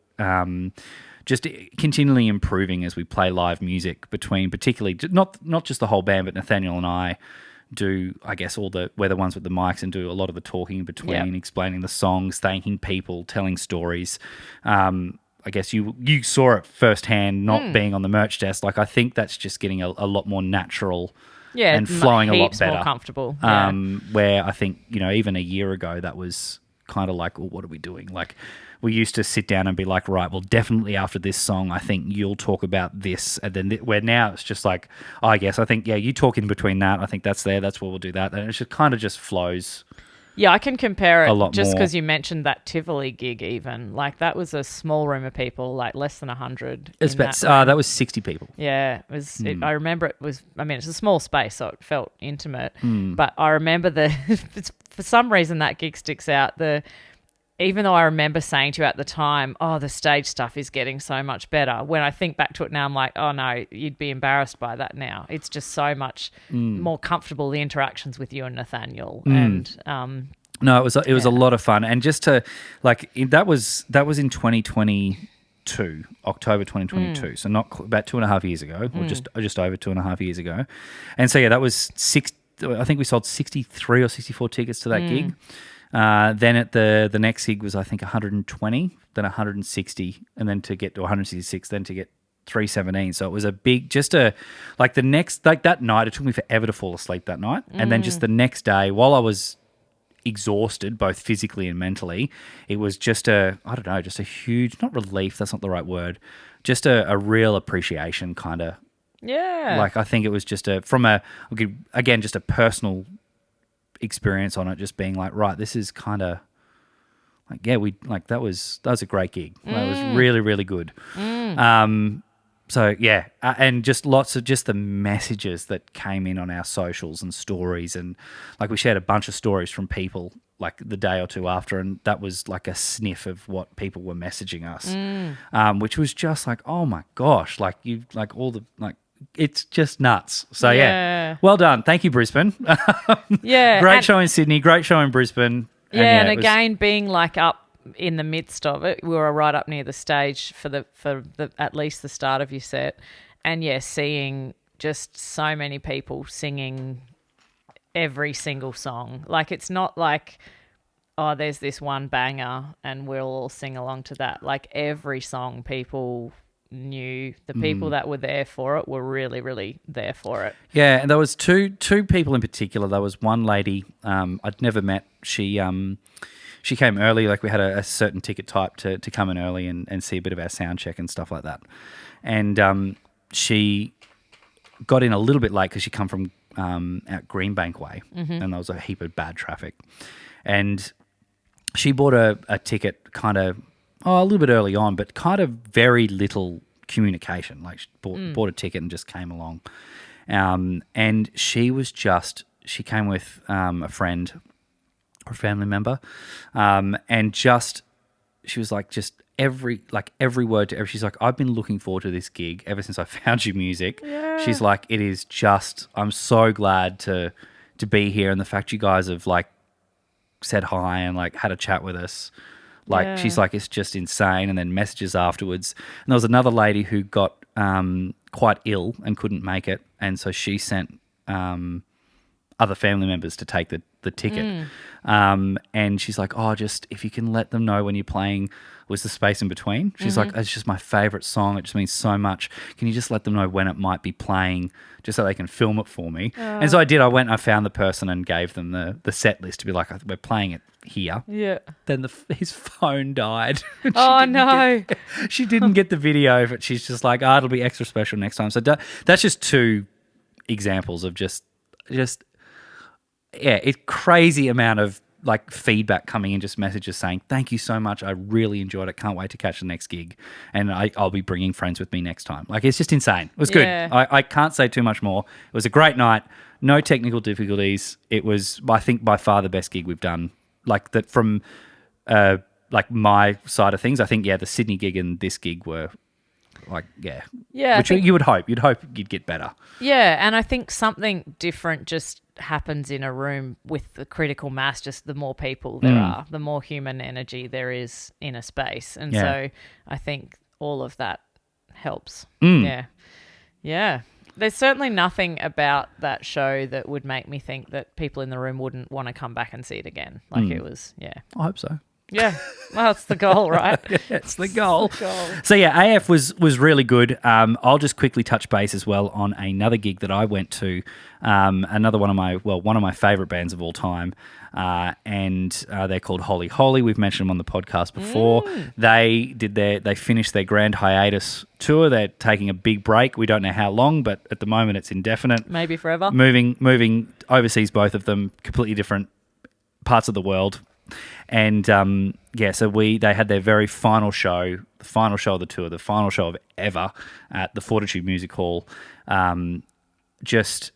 just continually improving as we play live music between, particularly, not just the whole band, but Nathaniel and I do, I guess, we're the ones with the mics and do a lot of the talking in between, explaining the songs, thanking people, telling stories. I guess you saw it firsthand, not being on the merch desk. Like I think that's just getting a lot more natural and flowing a lot better. More comfortable. Where I think, even a year ago, that was kind of like, well, what are we doing? Like we used to sit down and be like, right, well, definitely after this song, I think you'll talk about this. And then where now it's just like, I think, you talk in between that. I think that's where we'll do that. And it just kind of just flows. Yeah, I can compare it a lot just more. because you mentioned that Tivoli gig even. Like that was a small room of people, like less than 100. That was 60 people. Yeah, it was. I remember it was, it's a small space, so it felt intimate. But I remember for some reason that gig sticks out. Even though I remember saying to you at the time, oh, the stage stuff is getting so much better. When I think back to it now, I'm like, oh no, you'd be embarrassed by that now. It's just so much more comfortable, the interactions with you and Nathaniel. And no, it was a lot of fun. And just to that was in 2022, October 2022. So not about 2.5 years ago, or just over 2.5 years ago. And so that was I think we sold 63 or 64 tickets to that gig. Then at the next gig was, I think, 120, then 160, and then to get to 166, then to get 317. So it was a big, that night, it took me forever to fall asleep that night. And then just the next day, while I was exhausted, both physically and mentally, it was just a huge, not relief, that's not the right word, just a real appreciation kind of. Yeah. Like, I think it was just just a personal experience on it, just being like, right, this is kind of like, that was a great gig. That was really, really good. So yeah, and just lots of just the messages that came in on our socials and stories, and like we shared a bunch of stories from people like the day or two after, and that was like a sniff of what people were messaging us, which was just like, oh my gosh, like you like all the like. It's just nuts. So, yeah. Well done. Thank you, Brisbane. Great show in Sydney. Great show in Brisbane. And again, being like up in the midst of it, we were right up near the stage for the at least the start of your set. And, seeing just so many people singing every single song. Like, it's not like, oh, there's this one banger and we'll all sing along to that. Like, every song people knew. The people that were there for it were really, really there for it. Yeah, and there was two people in particular. There was one lady I'd never met. She came early. Like, we had a certain ticket type to come in early and see a bit of our sound check and stuff like that. And she got in a little bit late because she come from out Greenbank way, and there was a heap of bad traffic. And she bought a ticket kind of a little bit early on, but kind of very little communication. Like, she bought a ticket and just came along. And she came with a friend or a family member, and she was like, just every word to every. She's like, I've been looking forward to this gig ever since I found your music. Yeah. She's like, it is just, I'm so glad to be here, and the fact you guys have like said hi and like had a chat with us. Like, Yeah. she's like, it's just insane. And then messages afterwards. And there was another lady who got quite ill and couldn't make it, and so she sent other family members to take the ticket. And she's like, oh, just if you can let them know when you're playing Was the Space in Between. She's like, it's just my favourite song. It just means so much. Can you just let them know when it might be playing just so they can film it for me? And so I did. I went and I found the person and gave them the set list to be like, we're playing it here. Yeah. Then his phone died. Oh, no. She didn't get the video, but she's just like, it'll be extra special next time. So that's just two examples of just it's crazy amount of like feedback coming in, just messages saying, thank you so much. I really enjoyed it. Can't wait to catch the next gig. And I'll be bringing friends with me next time. Like, it's just insane. It was good. Yeah. I can't say too much more. It was a great night. No technical difficulties. It was, I think, by far the best gig we've done. Like, that from like my side of things. I think, the Sydney gig and this gig were like, Yeah, which you would hope. You'd hope you'd get better. Yeah, and I think something different just happens in a room with the critical mass. Just the more people there are, the more human energy there is in a space. And so I think all of that helps. Yeah. There's certainly nothing about that show that would make me think that people in the room wouldn't want to come back and see it again. Like, it was, I hope so. Yeah, well, it's the goal, right? It's the goal. So AF was really good. I'll just quickly touch base as well on another gig that I went to. Another one of my favourite bands of all time, and they're called Holy Holy. We've mentioned them on the podcast before. They finished their grand hiatus tour. They're taking a big break. We don't know how long, but at the moment it's indefinite. Maybe forever. Moving overseas, both of them, completely different parts of the world. And so they had their very final show, the final show of the tour, the final show of ever at the Fortitude Music Hall. Just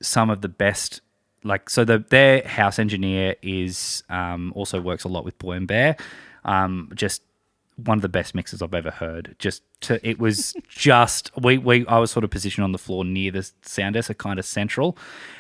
some of the best, their house engineer is also works a lot with Boy and Bear. Just one of the best mixes I've ever heard. I was sort of positioned on the floor near the sound desk, so kind of central,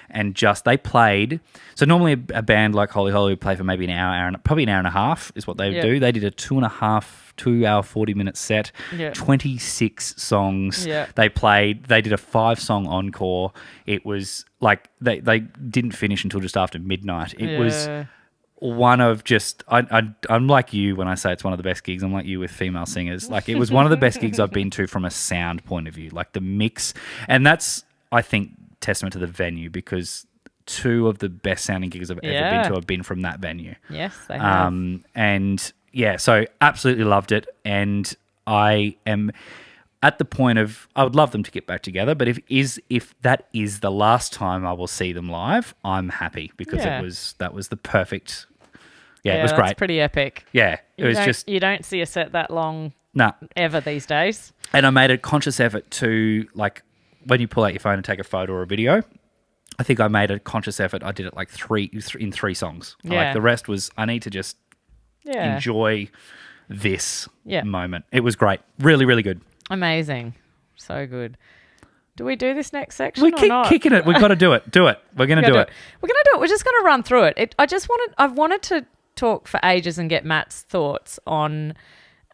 and they played. So normally a band like Holy Holy would play for maybe probably an hour and a half is what they would do. They did a 2 hour 40-minute set, 26 songs. Yeah. They did a 5-song encore. It was like they didn't finish until just after midnight. It was one of I'm like you when I say it's one of the best gigs. I'm like you with female singers. Like, it was one of the best gigs I've been to from a sound point of view, like the mix. And that's, I think, testament to the venue, because 2 of the best sounding gigs I've ever been to have been from that venue. Yes, they have. So absolutely loved it. And I am at the point of, I would love them to get back together, but if that is the last time I will see them live, I'm happy, because that was the perfect. Yeah, it was great. It's pretty epic. Yeah, You don't see a set that long ever these days. And I made a conscious effort to, like, when you pull out your phone and take a photo or a video, I think I made a conscious effort. I did it like in 3 songs. Yeah. Like, the rest was, I need to just enjoy this moment. It was great. Really, really good. Amazing. So good. Do we do this next section We or keep not? kicking it. We've got to do it. We're going to do it. We're going to do it. We're just going to run through it. I've wanted to talk for ages and get Matt's thoughts on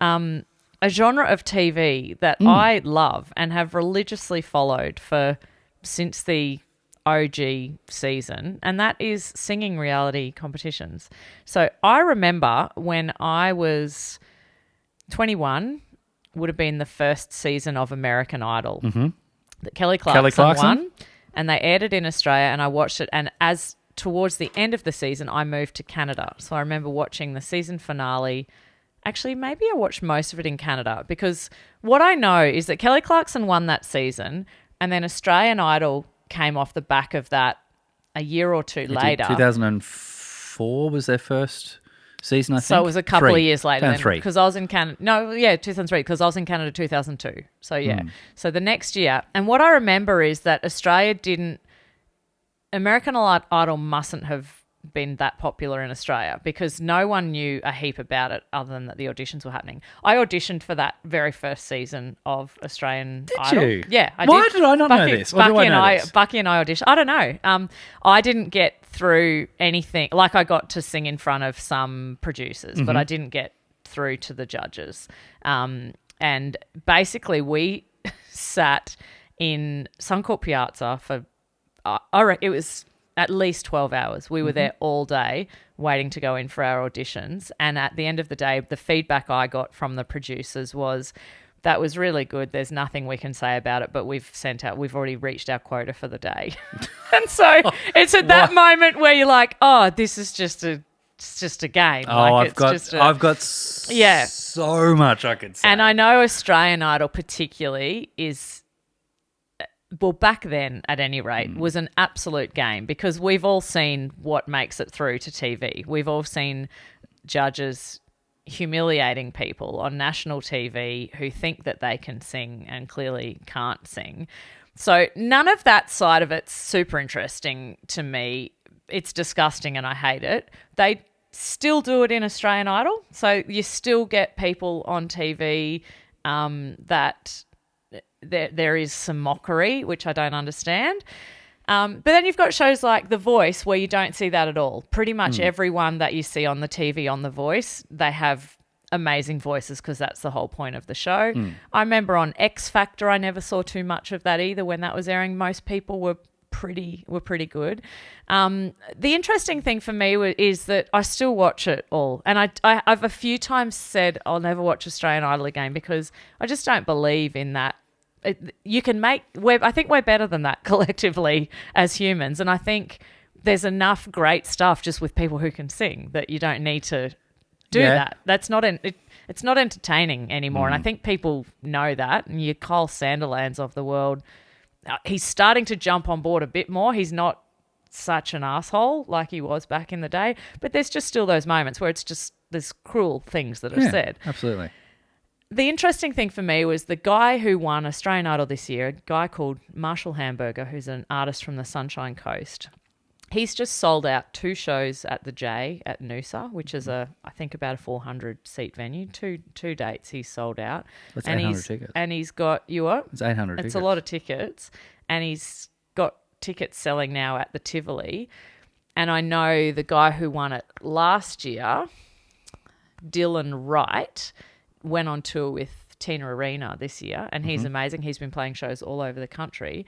a genre of TV that I love and have religiously followed for since the OG season, and that is singing reality competitions. So I remember when I was 21, would have been the first season of American Idol that Kelly Clarkson won, and they aired it in Australia, and I watched it. And as towards the end of the season, I moved to Canada. So I remember watching the season finale. Actually, maybe I watched most of it in Canada, because what I know is that Kelly Clarkson won that season, and then Australian Idol came off the back of that a year or two later. 2004 was their first season, I think. So it was a couple of years later. 2003. Because I was in Canada. No, yeah, 2003, because I was in Canada 2002. So, yeah. So the next year. And what I remember is that American Idol mustn't have been that popular in Australia, because no one knew a heap about it other than that the auditions were happening. I auditioned for that very first season of Australian Idol. Did you? Yeah, I Why did. did I not know this? Or do I know this? Bucky and I auditioned. I don't know. I didn't get through anything. Like, I got to sing in front of some producers, but I didn't get through to the judges. And basically, we sat in Suncorp Piazza for, it was at least 12 hours. We were there all day waiting to go in for our auditions. And at the end of the day, the feedback I got from the producers was, that was really good. There's nothing we can say about it, but we've already reached our quota for the day. And so it's at that moment where you're like, oh, this is just a game. Oh, I've got so much I could say. And I know Australian Idol particularly is, well, back then, at any rate, was an absolute game, because we've all seen what makes it through to TV. We've all seen judges humiliating people on national TV who think that they can sing and clearly can't sing. So none of that side of it's super interesting to me. It's disgusting and I hate it. They still do it in Australian Idol. So you still get people on TV that... There is some mockery, which I don't understand. But then you've got shows like The Voice, where you don't see that at all. Pretty much everyone that you see on the TV on The Voice, they have amazing voices, because that's the whole point of the show. I remember on X Factor, I never saw too much of that either when that was airing. Most people were pretty good. The interesting thing for me is that I still watch it all. And I've a few times said I'll never watch Australian Idol again, because I just don't believe in that. I think we're better than that collectively as humans, and I think there's enough great stuff just with people who can sing that you don't need to do that. That's not it's not entertaining anymore, and I think people know that. And your Kyle Sanderlands of the world, he's starting to jump on board a bit more. He's not such an asshole like he was back in the day, but there's just still those moments where it's just there's cruel things that are said. Absolutely. The interesting thing for me was the guy who won Australian Idol this year, a guy called Marshall Hamburger, who's an artist from the Sunshine Coast. He's just sold out 2 shows at the J at Noosa, which is I think about a 400-seat venue. Two dates he's sold out. That's 800 tickets. And he's got, you what? It's 800 It's tickets. a lot of tickets. And he's got tickets selling now at the Tivoli. And I know the guy who won it last year, Dylan Wright, went on tour with Tina Arena this year, and he's amazing. He's been playing shows all over the country.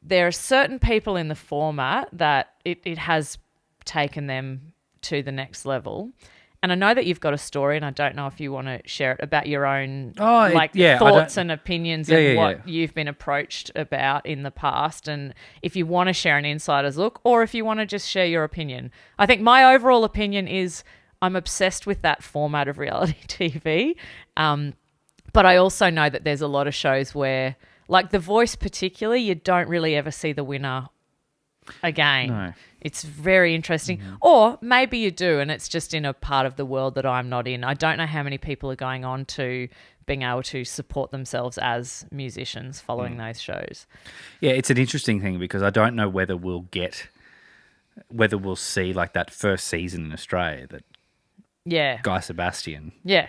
There are certain people in the format that it has taken them to the next level. And I know that you've got a story, and I don't know if you want to share it about your own thoughts and opinions and what you've been approached about in the past, and if you want to share an insider's look or if you want to just share your opinion. I think my overall opinion is I'm obsessed with that format of reality TV. But I also know that there's a lot of shows where, like The Voice particularly, you don't really ever see the winner again. No. It's very interesting. Or maybe you do, and it's just in a part of the world that I'm not in. I don't know how many people are going on to being able to support themselves as musicians following those shows. Yeah, it's an interesting thing, because I don't know whether we'll see like that first season in Australia that Guy Sebastian. Yeah.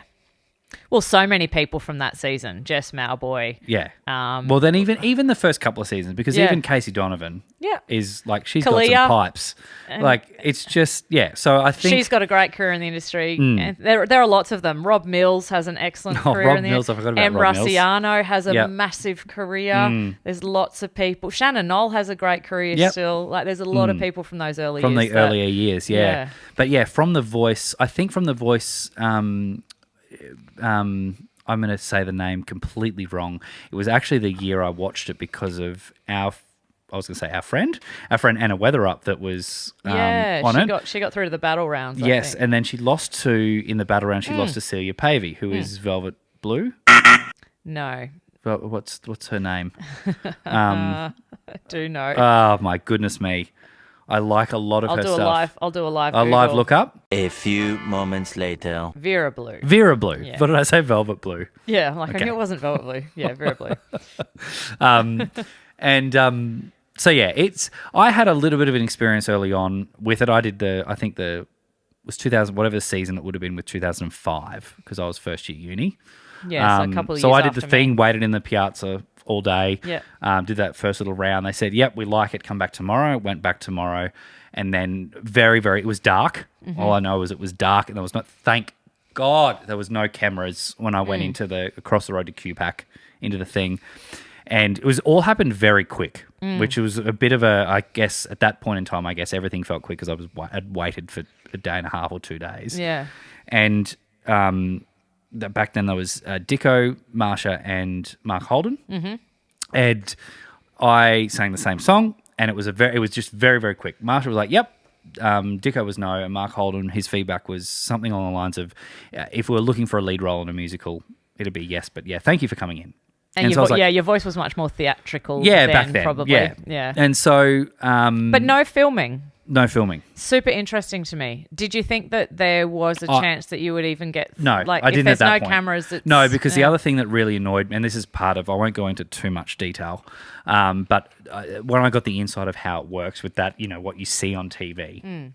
Well, so many people from that season. Jess Mauboy. Yeah. Well, then even the first couple of seasons, because even Casey Donovan. Yeah. is like she's got Kalia. some pipes. Like it's just So I think She's got a great career in the industry. And there are lots of them. Rob Mills has an excellent career Rob in the Mills, I forgot about Em Rob Mills. Rusciano has a Yep. massive career. There's lots of people. Shannon Knoll has a great career Yep. still. Like there's a lot of people from those early from years. the earlier years, Yeah. But from The Voice, I think from The Voice, I'm going to say the name completely wrong. It was actually the year I watched it because of our friend Anna Weatherup that was on it. She got through to the battle rounds. Yes, I think. and then she lost in the battle round. She lost to Celia Pavey, who is Velvet Blue. No. What's her name? I do know. Oh my goodness me! I like a lot of her stuff. I'll do a live. A live Google. look up. A few moments later. Vera Blue. Vera Blue. Yeah. What did I say? Velvet Blue. Yeah, like Okay. I knew it wasn't Velvet Blue. Yeah, Vera Blue. I had a little bit of an experience early on with it. I did was 2000, whatever the season it would have been with 2005 because I was first year uni. Yeah, so a couple of years So I did the after thing, me. waited in the piazza all day. Yeah. Did that first little round. They said, "Yep, we like it. Come back tomorrow." Went back tomorrow, and then it was dark. Mm-hmm. All I know is it was dark, and there was thank God there was no cameras when I went into across the road to QPAC into the thing. And it was all happened very quick, which was a bit of I guess at that point in time, I guess everything felt quick because I'd waited for a day and a half or 2 days. Yeah. And back then there was Dicko, Marsha, and Mark Holden. Mm-hmm. And I sang the same song, and it was just very, very quick. Marsha was like, "Yep." Dicko was no, and Mark Holden, his feedback was something along the lines of, "If we were looking for a lead role in a musical, it'd be yes, but thank you for coming in." And so I was like, your voice was much more theatrical. back then, probably. Yeah. And so, But no filming. no filming. Super interesting to me. Did you think that there was a chance that you would even get No, like I if didn't there's at that no point. cameras? It's, No, because the other thing that really annoyed me, and this is part of, I won't go into too much detail, but when I got the insight of how it works with that, what you see on TV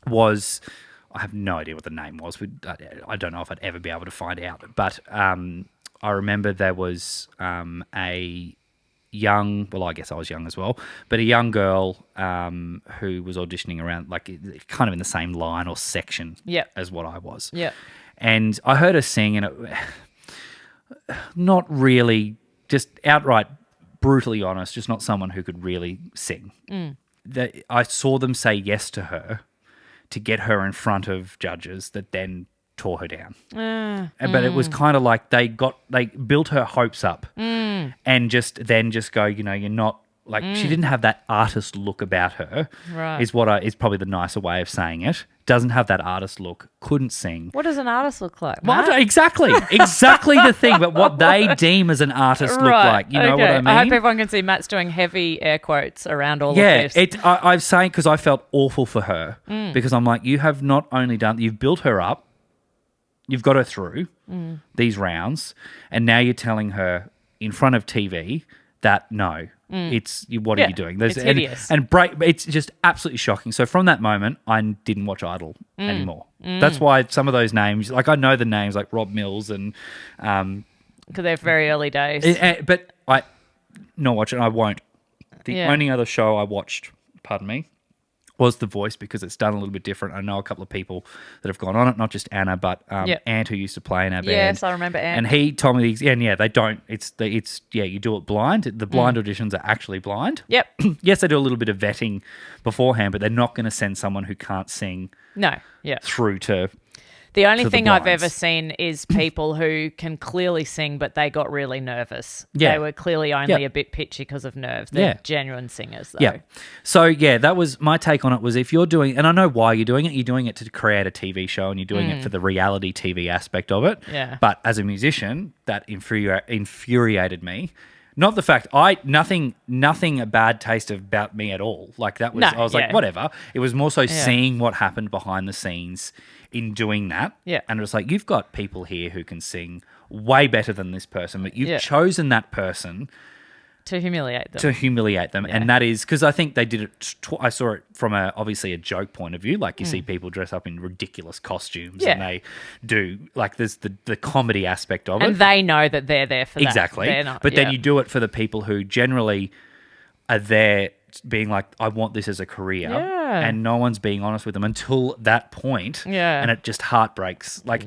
was, I have no idea what the name was. I don't know if I'd ever be able to find out, but I remember there was a young, well, I guess I was young as well, but a young girl who was auditioning around, like kind of in the same line or section as what I was. Yeah. And I heard her sing, and it, not really, just outright brutally honest, just not someone who could really sing. I saw them say yes to her to get her in front of judges that then tore her down. But it was kind of like they built her hopes up and just go, you're not like, she didn't have that artist look about her. Right. Is probably the nicer way of saying it. Doesn't have that artist look, couldn't sing. What does an artist look like? Well, Matt? exactly the thing, but what they deem as an artist look like, you know what I mean? I hope everyone can see Matt's doing heavy air quotes around all of this. I'm saying, because I felt awful for her because I'm like, you have not only you've built her up, you've got her through these rounds, and now you're telling her in front of TV that no, what are you doing? It's hideous. It's just absolutely shocking. So from that moment, I didn't watch Idol anymore. That's why some of those names, like I know the names like Rob Mills and Because they're very early days. but I not watch it. I won't. The Yeah. only other show I watched, pardon me, was The Voice, because it's done a little bit different. I know a couple of people that have gone on it, not just Anna, but Ant, who used to play in our band. Yes, I remember Ant. And he told me, they don't. You do it blind. The blind auditions are actually blind. Yep. Yes, they do a little bit of vetting beforehand, but they're not going to send someone who can't sing No. Yeah. through to. The only to the thing I've blinds. ever seen is people who can clearly sing, but they got really nervous. Yeah. They were clearly only Yeah. a bit pitchy because of nerves. They're Yeah. genuine singers, though. Yeah. So, that was my take on it, was if you're doing, and I know why you're doing it to create a TV show, and you're doing it for the reality TV aspect of it. Yeah. But as a musician, that infuriated me. Not the fact, nothing a bad taste about me at all. Like that was, No, I was like, yeah. whatever. It was more so seeing what happened behind the scenes in doing that. Yeah. And it was like, you've got people here who can sing way better than this person, but you've Yeah. chosen that person To humiliate them. to humiliate them. And that is because I think they did it. I saw it from obviously a joke point of view. Like you see people dress up in ridiculous costumes and they do, like, there's the comedy aspect of and it. they know that they're there for that. Exactly. They're not, But then you do it for the people who generally are there just being like, I want this as a career. Yeah. And no one's being honest with them until that point. Yeah. And it just heartbreaks. Like,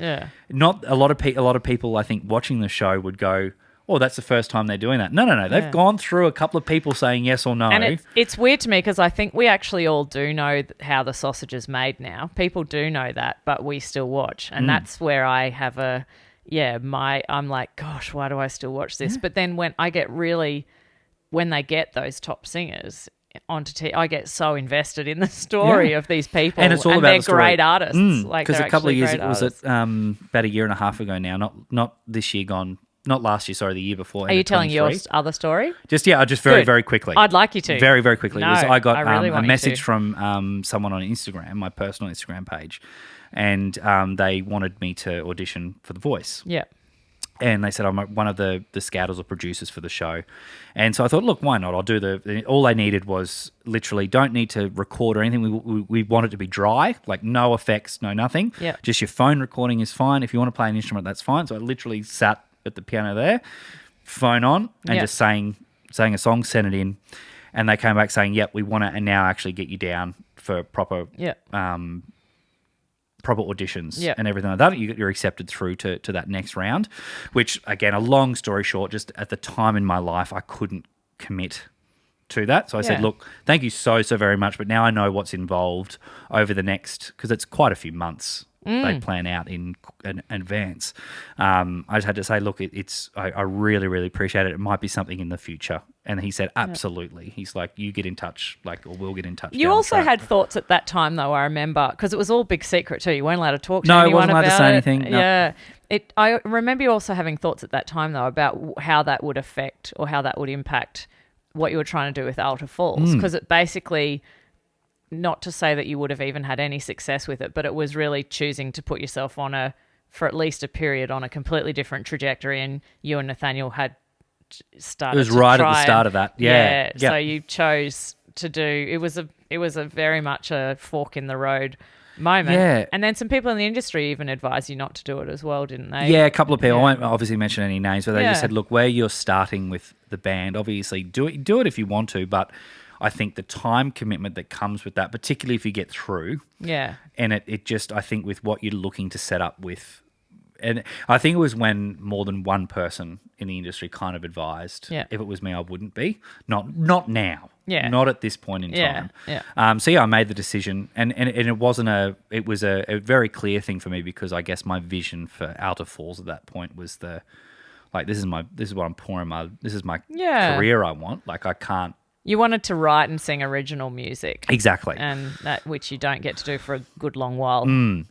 not a lot of people, I think, watching the show would go, oh, that's the first time they're doing that. No. They've gone through a couple of people saying yes or no. And it's weird to me because I think we actually all do know how the sausage is made now. People do know that, but we still watch. And that's where I have I'm like, gosh, why do I still watch this? But then when they get those top singers onto TV, I get so invested in the story of these people. And it's all about they're the story. Great artists. Because a couple of years, was about a year and a half ago now, not this year gone, not last year, sorry, the year before. Are you telling your other story? Just very quickly. I'd like you to. Very, very quickly. No, I got really a message from someone on Instagram, my personal Instagram page, and they wanted me to audition for The Voice. Yeah. And they said I'm one of the scouters or producers for the show. And so I thought, look, why not? I'll do all they needed was literally don't need to record or anything. We want it to be dry, like no effects, no nothing. Yeah. Just your phone recording is fine. If you want to play an instrument, that's fine. So I literally sat at the piano there, phone on, and just sang a song, sent it in. And they came back saying, yep, we want to now actually get you down for proper auditions and everything like that. You're accepted through to that next round, which, again, a long story short, just at the time in my life, I couldn't commit to that. So I said, look, thank you so very much, but now I know what's involved over the next, because it's quite a few months they plan out in advance. I just had to say, look, I really, really appreciate it. It might be something in the future. And he said, absolutely. He's like, you get in touch, or we'll get in touch. You also had thoughts at that time, though, I remember, because it was all big secret too. You weren't allowed to talk to anyone about it. No, I wasn't allowed to say anything. No. Yeah. I remember you also having thoughts at that time, though, about how that would affect or how that would impact what you were trying to do with Alta Falls, because it basically, not to say that you would have even had any success with it, but it was really choosing to put yourself for at least a period on a completely different trajectory, and you and Nathaniel had started. It was right at the start of that. Yeah. So you chose to do. It was a very much a fork in the road moment. Yeah. And then some people in the industry even advised you not to do it as well, didn't they? Yeah, a couple of people. I won't obviously mention any names, but they just said, look, where you're starting with the band, obviously do it if you want to, but I think the time commitment that comes with that, particularly if you get through. Yeah. And it just, I think with what you're looking to set up with, and I think it was when more than one person in the industry kind of advised, if it was me, I wouldn't be. Not now. Yeah. Not at this point in time. Yeah. I made the decision, and it wasn't it was a very clear thing for me, because I guess my vision for Alta Falls at that point was this is what I'm pouring this is my career I want. Like, I can't. You wanted to write and sing original music. Exactly. And that, which you don't get to do for a good long while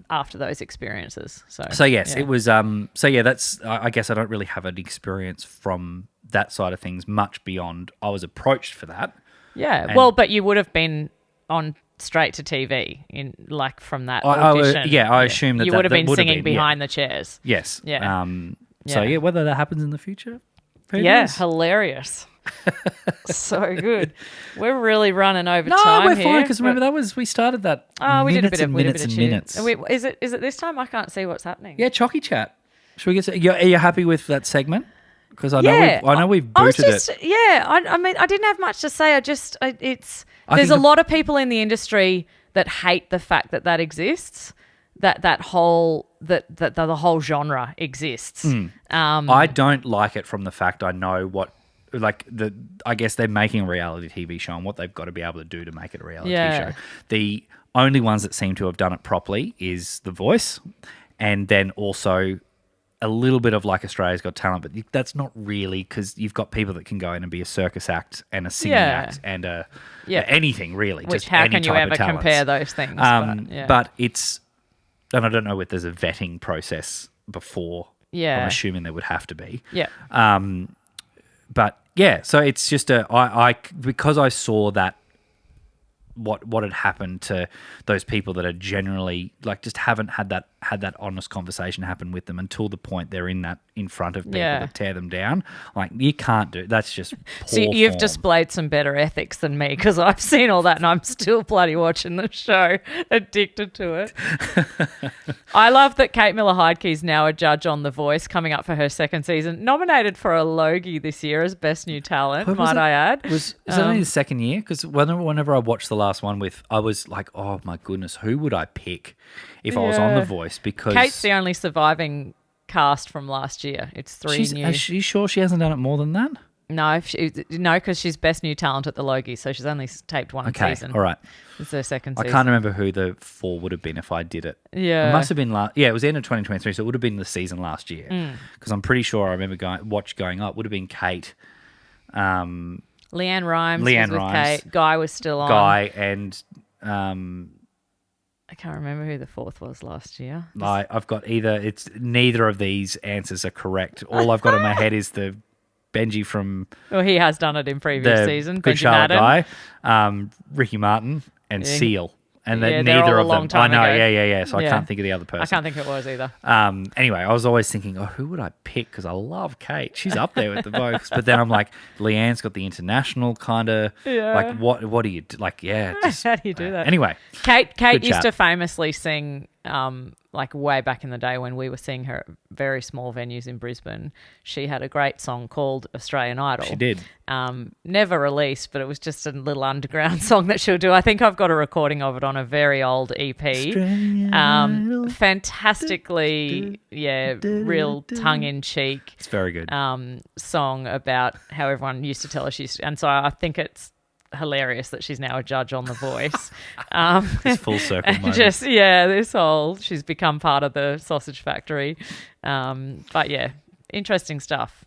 after those experiences. So yes, it was, that's, I guess I don't really have an experience from that side of things much beyond I was approached for that. Yeah. But you would have been on straight to TV from that audition. I assume that you would have been singing behind the chairs. Yes. Yeah. Whether that happens in the future. Hilarious. So good. We're really running over time. No, we're fine, because remember we started that. Oh, we did a bit of minutes. Is it this time? I can't see what's happening. Yeah, choccie chat. Should we get? Are you happy with that segment? Because I know we've booted it. Yeah, I mean, I didn't have much to say. There's a lot of people in the industry that hate the fact that exists. The whole genre exists. I don't like it from the fact I know what. I guess they're making a reality TV show and what they've got to be able to do to make it a reality show. The only ones that seem to have done it properly is The Voice, and then also a little bit of Australia's Got Talent, but that's not really, because you've got people that can go in and be a circus act and a singing act and anything really. Which how can you ever compare those things? But it's, and I don't know if there's a vetting process before. Yeah, I'm assuming there would have to be. Yeah. But so it's just because I saw that what had happened to those people that are generally like just haven't had that honest conversation happen with them until the point they're in front of people that tear them down. Like you can't do that's just poor See, you've form. displayed some better ethics than me because I've seen all that and I'm still bloody watching the show, addicted to it. I love that Kate Miller-Heidke is now a judge on The Voice, coming up for her second season, nominated for a Logie this year as Best New Talent, might I add. Is that only the second year? Because whenever I watched the last one I was like, oh my goodness, who would I pick if I was on The Voice? Because Kate's the only surviving cast from last year. It's 3 new. Is she sure she hasn't done it more than that? No, because she's Best New Talent at the Logie, so she's only taped one season. All right. It's her second season. I can't remember who the 4 would have been if I did it. Yeah. It must have been it was the end of 2023, so it would have been the season last year. Because I'm pretty sure I remember going up. It would have been Kate. Leanne Rimes was with Rimes. Kate. Guy was still on. Guy and I can't remember who the 4th was last year. I've got neither of these answers are correct. All I've got in my head is the Benji from Well, he has done it in previous season. Good Benji Charlotte Madden. Guy, Ricky Martin, and Seal. And they're neither all of a long them. I time know, ago. yeah. So I can't think of the other person. I can't think it was either. Anyway, I was always thinking, who would I pick? Because I love Kate. She's up there with the Voice. But then I'm like, Leanne's got the international kind of, like, what do you do? Like, just, how do you do that? Anyway. Kate good used chat. to famously sing, like way back in the day when we were seeing her at very small venues in Brisbane. She had a great song called Australian Idol. She did. Never released, but it was just a little underground song that she'll do. I think I've got a recording of it on a very old EP. Fantastically, real tongue-in-cheek. It's very good. Song about how everyone used to tell her and so I think it's hilarious that she's now a judge on The Voice. It's full circle moment. Just this whole she's become part of the sausage factory. But yeah, interesting stuff.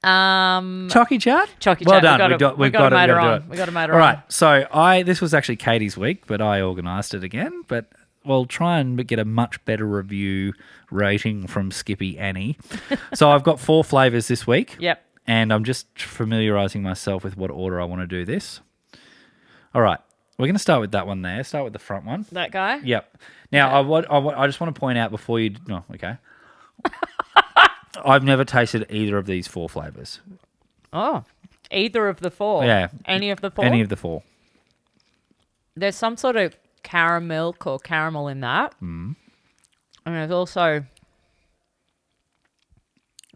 Chalky chat? Chalky well chat. done. We got to motor on. We got to motor on. All on. right. So this was actually Katie's week, but I organised it again. But we'll try and get a much better review rating from Skippy Annie. So I've got 4 flavours this week. Yep. And I'm just familiarising myself with what order I want to do this. All right. We're going to start with that one there. Start with the front one. That guy? Yep. Now, I just want to point out before you... No, okay. I've never tasted either of these 4 flavours. Oh, either of the 4? Yeah. Any of the 4? Any of the 4. There's some sort of caramel or caramel in that. And there's also...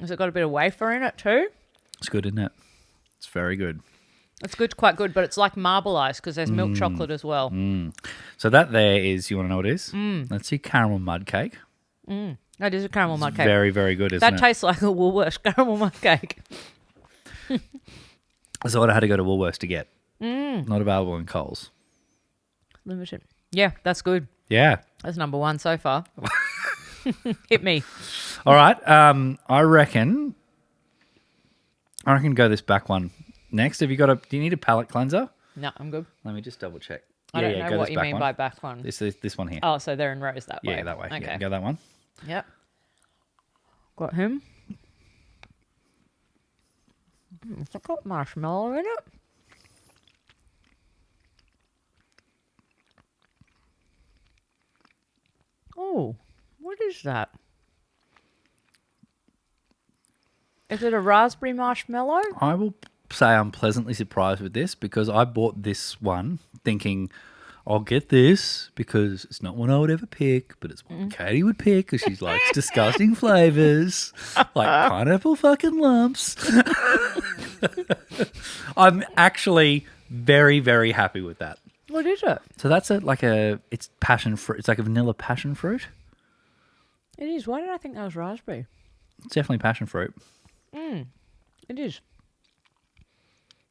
Has it got a bit of wafer in it too? It's good, isn't it? It's very good. It's good, quite good, but it's like marble ice because there's milk chocolate as well. So that there is, you want to know what it is? That's your caramel mud cake. That is a caramel mud cake. Very, very good, isn't it? That tastes like a Woolworths caramel mud cake. That's what I had to go to Woolworths to get. Not available in Coles. Limited. Yeah, that's good. Yeah. That's number 1 so far. Hit me. All right. I reckon go this back one next. Have you got do you need a palate cleanser? No, I'm good. Let me just double check. I don't know what you mean by back one. This one here. Oh, so they're in rows that way. Yeah, that way. Okay. Yeah, go that one. Yep. Got him. It's got marshmallow in it. Oh, what is that? Is it a raspberry marshmallow? I will say I'm pleasantly surprised with this because I bought this one thinking I'll get this because it's not one I would ever pick, but it's one Katie would pick because she likes disgusting flavors like pineapple fucking lumps. I'm actually very, very happy with that. What is it? So that's it's passion fruit. It's like a vanilla passion fruit. It is. Why did I think that was raspberry? It's definitely passion fruit. It is.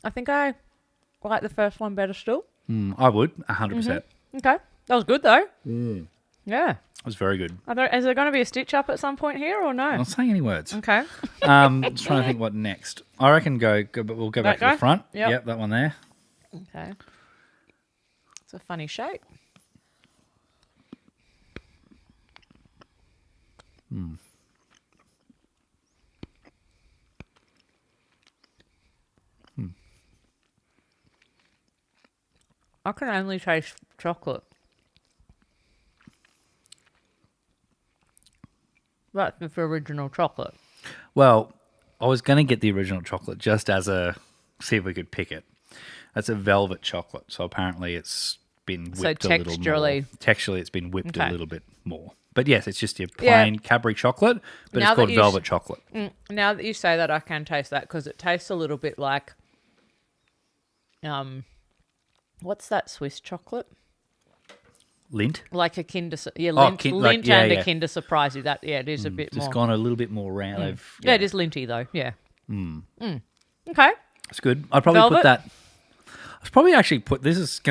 I think I like the first one better still. I would, 100%. Okay. That was good though. Yeah. It was very good. Is there going to be a stitch up at some point here or no? I'm not saying any words. Okay. Just trying to think what next. I reckon but we'll go back to the front. Yep, that one there. Okay. It's a funny shape. I can only taste chocolate. That's the original chocolate. Well, I was going to get the original chocolate just as see if we could pick it. That's a velvet chocolate. So apparently it's been whipped a little more. Texturally, it's been whipped a little bit more. But yes, it's just your plain Cadbury chocolate, but it's called velvet chocolate. Now that you say that, I can taste that because it tastes a little bit like, what's that Swiss chocolate? Lint? Like a Kinder, Lint and a Kinder Surprise. That it is a bit more. Just gone a little bit more round. Yeah, it is linty though. Yeah. Okay. It's good. I'd probably Velvet? put that. I'd probably actually put.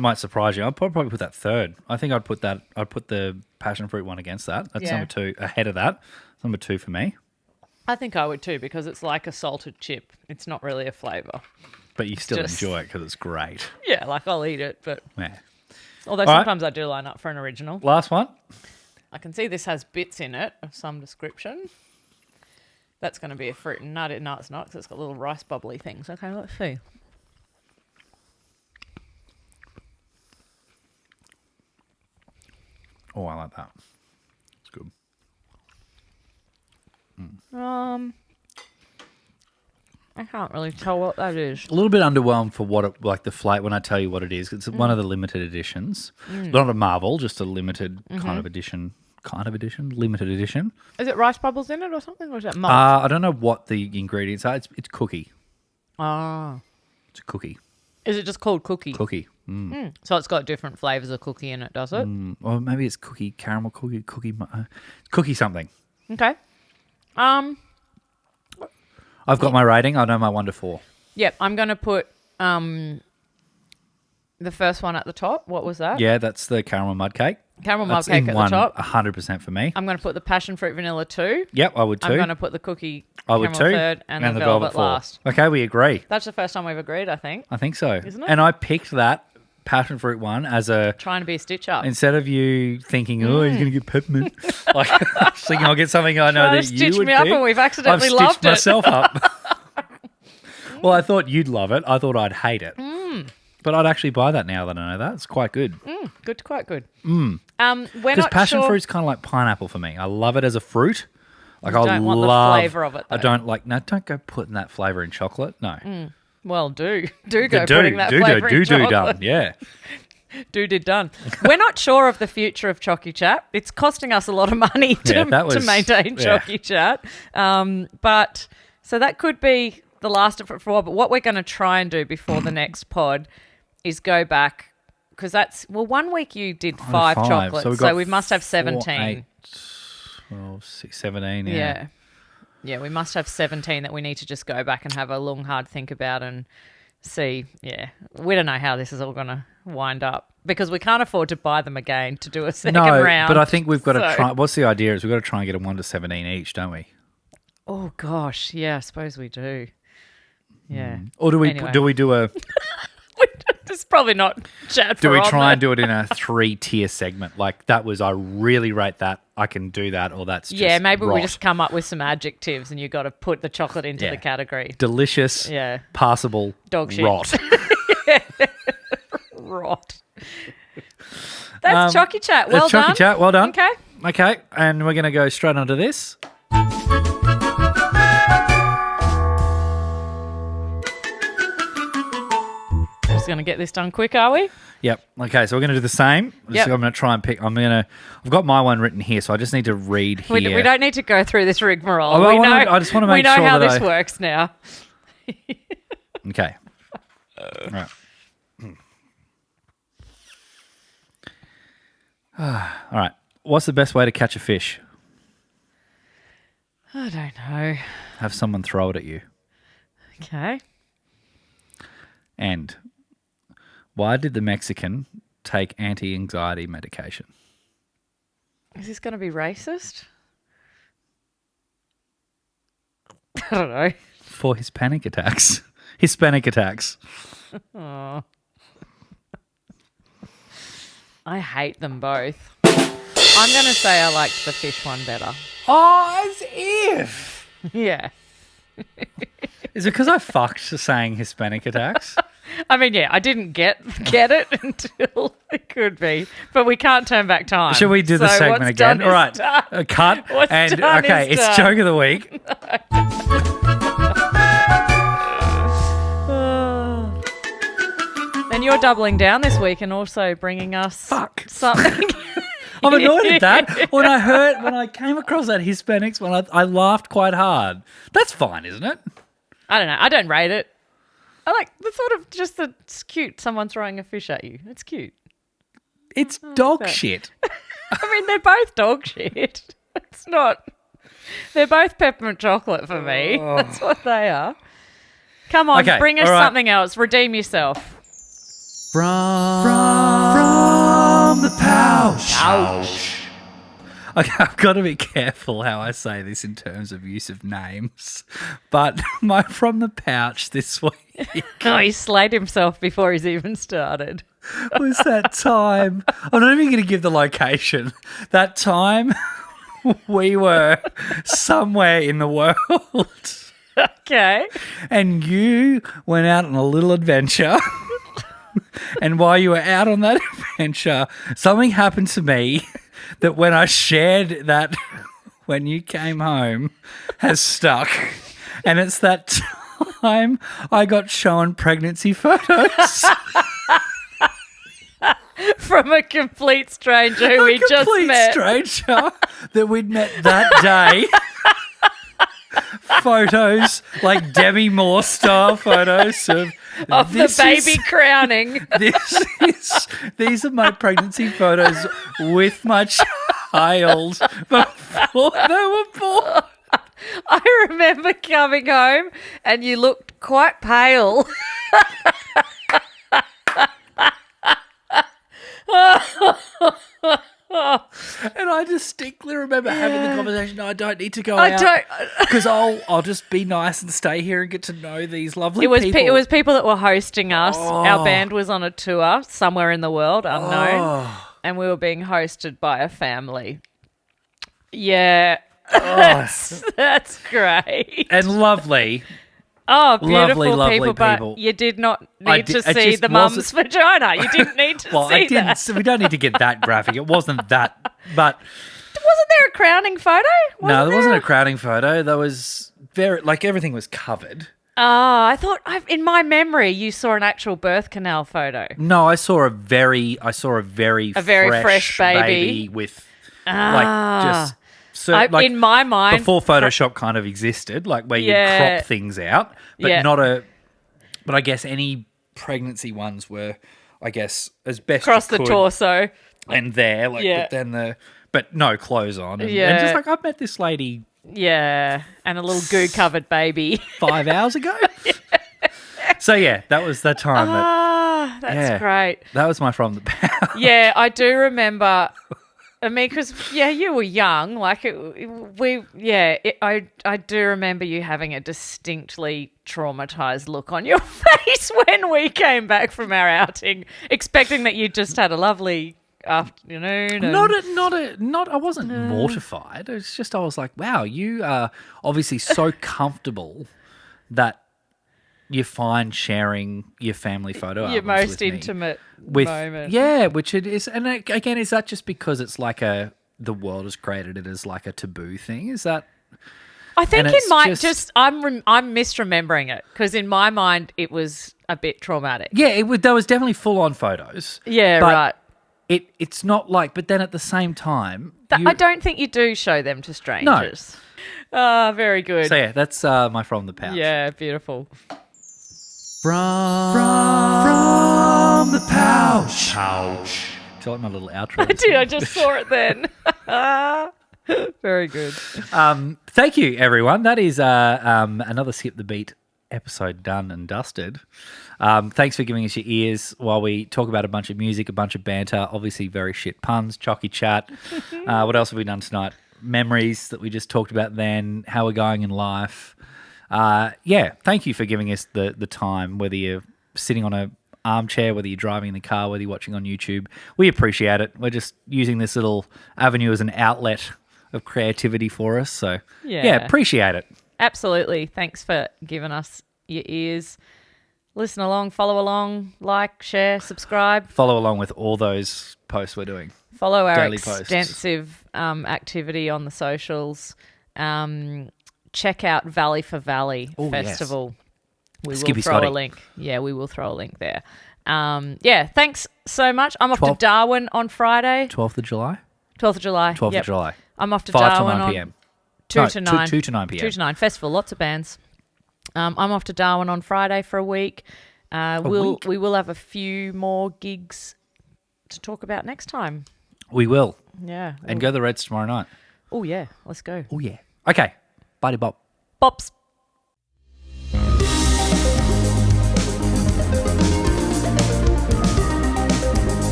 Might surprise you. I'd probably put that third. I think I'd put that. I'd put the passion fruit one against that. That's number 2 ahead of that. Number 2 for me. I think I would too because it's like a salted chip. It's not really a flavour. But you still enjoy it because it's great. Yeah, like I'll eat it, but Yeah. although sometimes I do line up for an original. Last one. I can see this has bits in it of some description. That's going to be a fruit and nut. No, it's not because it's got little rice bubbly things. Okay, let's see. Oh, I like that. It's good. I can't really tell what that is. A little bit underwhelmed for what it, like the flavor when I tell you what it is. It's one of the limited editions. Not a Marvel, just a limited kind of edition. Limited edition. Is it rice bubbles in it or something? Or is it malt? I don't know what the ingredients are. It's cookie. Ah. It's a cookie. Is it just called cookie? Cookie. So it's got different flavours of cookie in it, does it? Or maybe it's cookie, caramel cookie, cookie something. Okay. I've got my rating. I know my 1 to 4. Yep, I'm going to put the first one at the top. What was that? Yeah, that's the caramel mud cake. Caramel mud cake at the top. 100% for me. I'm going to put the passion fruit vanilla 2. Yep, I would too. I'm going to put the cookie I would caramel too. third and the velvet 4. last. Okay, we agree. That's the first time we've agreed, I think. I think so. Isn't it? And I picked that passion fruit one as a... Trying to be a stitch up. Instead of you thinking, oh, he's going to get peppermint. Like, thinking I'll get something I know Trying that to you stitch would me up pick. and we've accidentally I've loved stitched myself up. Well, I thought you'd love it. I thought I'd hate it. But I'd actually buy that now that I know that. It's quite good. Good, quite good. Because Because passion fruit's kind of like pineapple for me. I love it as a fruit. Like I don't want the flavour of it, though. I don't like. No, don't go putting that flavour in chocolate. No. Well, do go putting that flavour in chocolate. done. Yeah. Did done. We're not sure of the future of Choccie Chat. It's costing us a lot of money to maintain Choccie Chat. But so that could be the last of it for a while. But what we're going to try and do before the next pod is go back because that's 1 week you did 5 chocolates, so we must have 17. 4, 8, 12, 6, 17. Yeah, we must have 17 that we need to just go back and have a long, hard think about and see. Yeah, we don't know how this is all going to wind up because we can't afford to buy them again to do a second round. But I think we've got to try. What's the idea? Is we've got to try and get a 1 to 17 each, don't we? Oh gosh, yeah, I suppose we do. Yeah. Or do we Anyway. do we do a? It's probably not chat. Do we try and do it in a 3-tier segment? Like that was, I really rate that. I can do that, or that's just maybe rot. we just come up with some adjectives, and you got to put the chocolate into the category. Delicious. Yeah. Passable. Dog shit. Rot. Rot. That's Choccie Chat. Well That's done. Choccie Chat. Well done. Okay. And we're going to go straight onto this. Just going to get this done quick, are we? Yep. Okay, so we're going to do the same. Yep. I'm going to try and pick. I've got my one written here, so I just need to read here. We don't need to go through this rigmarole. I just want to make sure we know how that this works now. Okay. Right. All right. What's the best way to catch a fish? I don't know. Have someone throw it at you. Okay. And why did the Mexican take anti-anxiety medication? Is this going to be racist? I don't know. For his panic attacks. Hispanic attacks. Oh. I hate them both. I'm going to say I liked the fish one better. Oh, as if. Yeah. Is it because I fucked saying Hispanic attacks? I mean, yeah, I didn't get it until it could be, but we can't turn back time. Should we do the So segment what's again? done All is right, done. cut. What's and done okay, is it's done. joke of the week. And you're doubling down this week and also bringing us something. I'm annoyed at that. When I came across that Hispanics one, I laughed quite hard. That's fine, isn't it? I don't know. I don't rate it. I like the thought of just that it's cute. Someone throwing a fish at you. It's cute. It's dog that. shit. I mean, they're both dog shit. It's not. They're both peppermint chocolate for me. That's what they are. Come on, Okay, bring us all right. something else. Redeem yourself. From the pouch. Okay, I've got to be careful how I say this in terms of use of names. But my from the pouch this week Oh, he slayed himself before he's even started. was that time. I'm not even going to give the location. That time we were somewhere in the world. Okay. And you went out on a little adventure. And while you were out on that adventure, something happened to me that when I shared that when you came home has stuck. And it's that time I got shown pregnancy photos. From a complete stranger who we just Complete met. stranger that we'd met that day. Photos, like Demi Moore style photos Of the baby crowning. These are my pregnancy photos with my child before they were born. I remember coming home and you looked quite pale. And I distinctly remember having the conversation. No, I don't need to go I out don't. because I'll just be nice and stay here and get to know these lovely It was people. it was people that were hosting us. Our band was on a tour somewhere in the world, unknown, and we were being hosted by a family. Yeah, that's great. and lovely. Oh, beautiful lovely people, but people. you did not I need did- to it see just the mum's vagina. You didn't need to Well, see I didn't. that. So we don't need to get that graphic. It wasn't that, but Wasn't there a crowning photo? no, there wasn't a crowding photo. There was everything was covered. Oh, I thought in my memory you saw an actual birth canal photo. No, I saw a very fresh baby. with Ah. in my mind, before Photoshop kind of existed, like where you Yeah. crop things out, but Yeah. But I guess any pregnancy ones were, I guess, as best across you the could, torso. and there, like, Yeah. but then but no clothes on, and Yeah. just like I've met this lady Yeah, and a little goo-covered baby. 5 hours ago. So yeah, that was the time That's yeah. great. that was my from the pouch. Yeah, I do remember. I mean, because you were young. Like I do remember you having a distinctly traumatized look on your face when we came back from our outing, expecting that you just had a lovely afternoon. And Not. I wasn't mortified. It's just I was like, wow, you are obviously so comfortable that you find sharing your family photo your albums most with me. intimate With moment. yeah, which it is. And again, is that just because it's like the world has created it as like a taboo thing? Is that? I think And it it's might just- I'm misremembering it because in my mind it was a bit traumatic. Yeah, there was definitely full on photos. Yeah, but right. It's not like, but then at the same time, I don't think you do show them to strangers. No. Very good. So yeah, that's my from the pouch. Yeah, beautiful. From the pouch. Do you like my little outro? I did. I just saw it then. Very good. Thank you, everyone. That is another Skip the Beat episode done and dusted. Thanks for giving us your ears while we talk about a bunch of music, a bunch of banter, obviously very shit puns, choccie chat. What else have we done tonight? Memories that we just talked about then, how we're going in life. Thank you for giving us the time, whether you're sitting on a armchair, whether you're driving in the car, whether you're watching on YouTube. We appreciate it. We're just using this little avenue as an outlet of creativity for us. So, Yeah. appreciate it. Absolutely. Thanks for giving us your ears. Listen along, follow along, like, share, subscribe. Follow along with all those posts we're doing. Follow our Daily posts. extensive activity on the socials. Check out Valley for Valley Festival. We will Skippy throw Scotty. a link. Yeah, we will throw a link there. Thanks so much. I'm off to 12th Darwin on Friday. 12th of July? 12th of July. 12th Yep. of July. I'm off to 5 Darwin to 9 on p.m. 2 No, to 9. 2 to 9 p.m. 2 to 9. Festival, lots of bands. I'm off to Darwin on Friday for a week. We will have a few more gigs to talk about next time. We will. Yeah. And go to the Reds tomorrow night. Oh, yeah. Let's go. Oh, yeah. Okay. Buddy bop. Bops.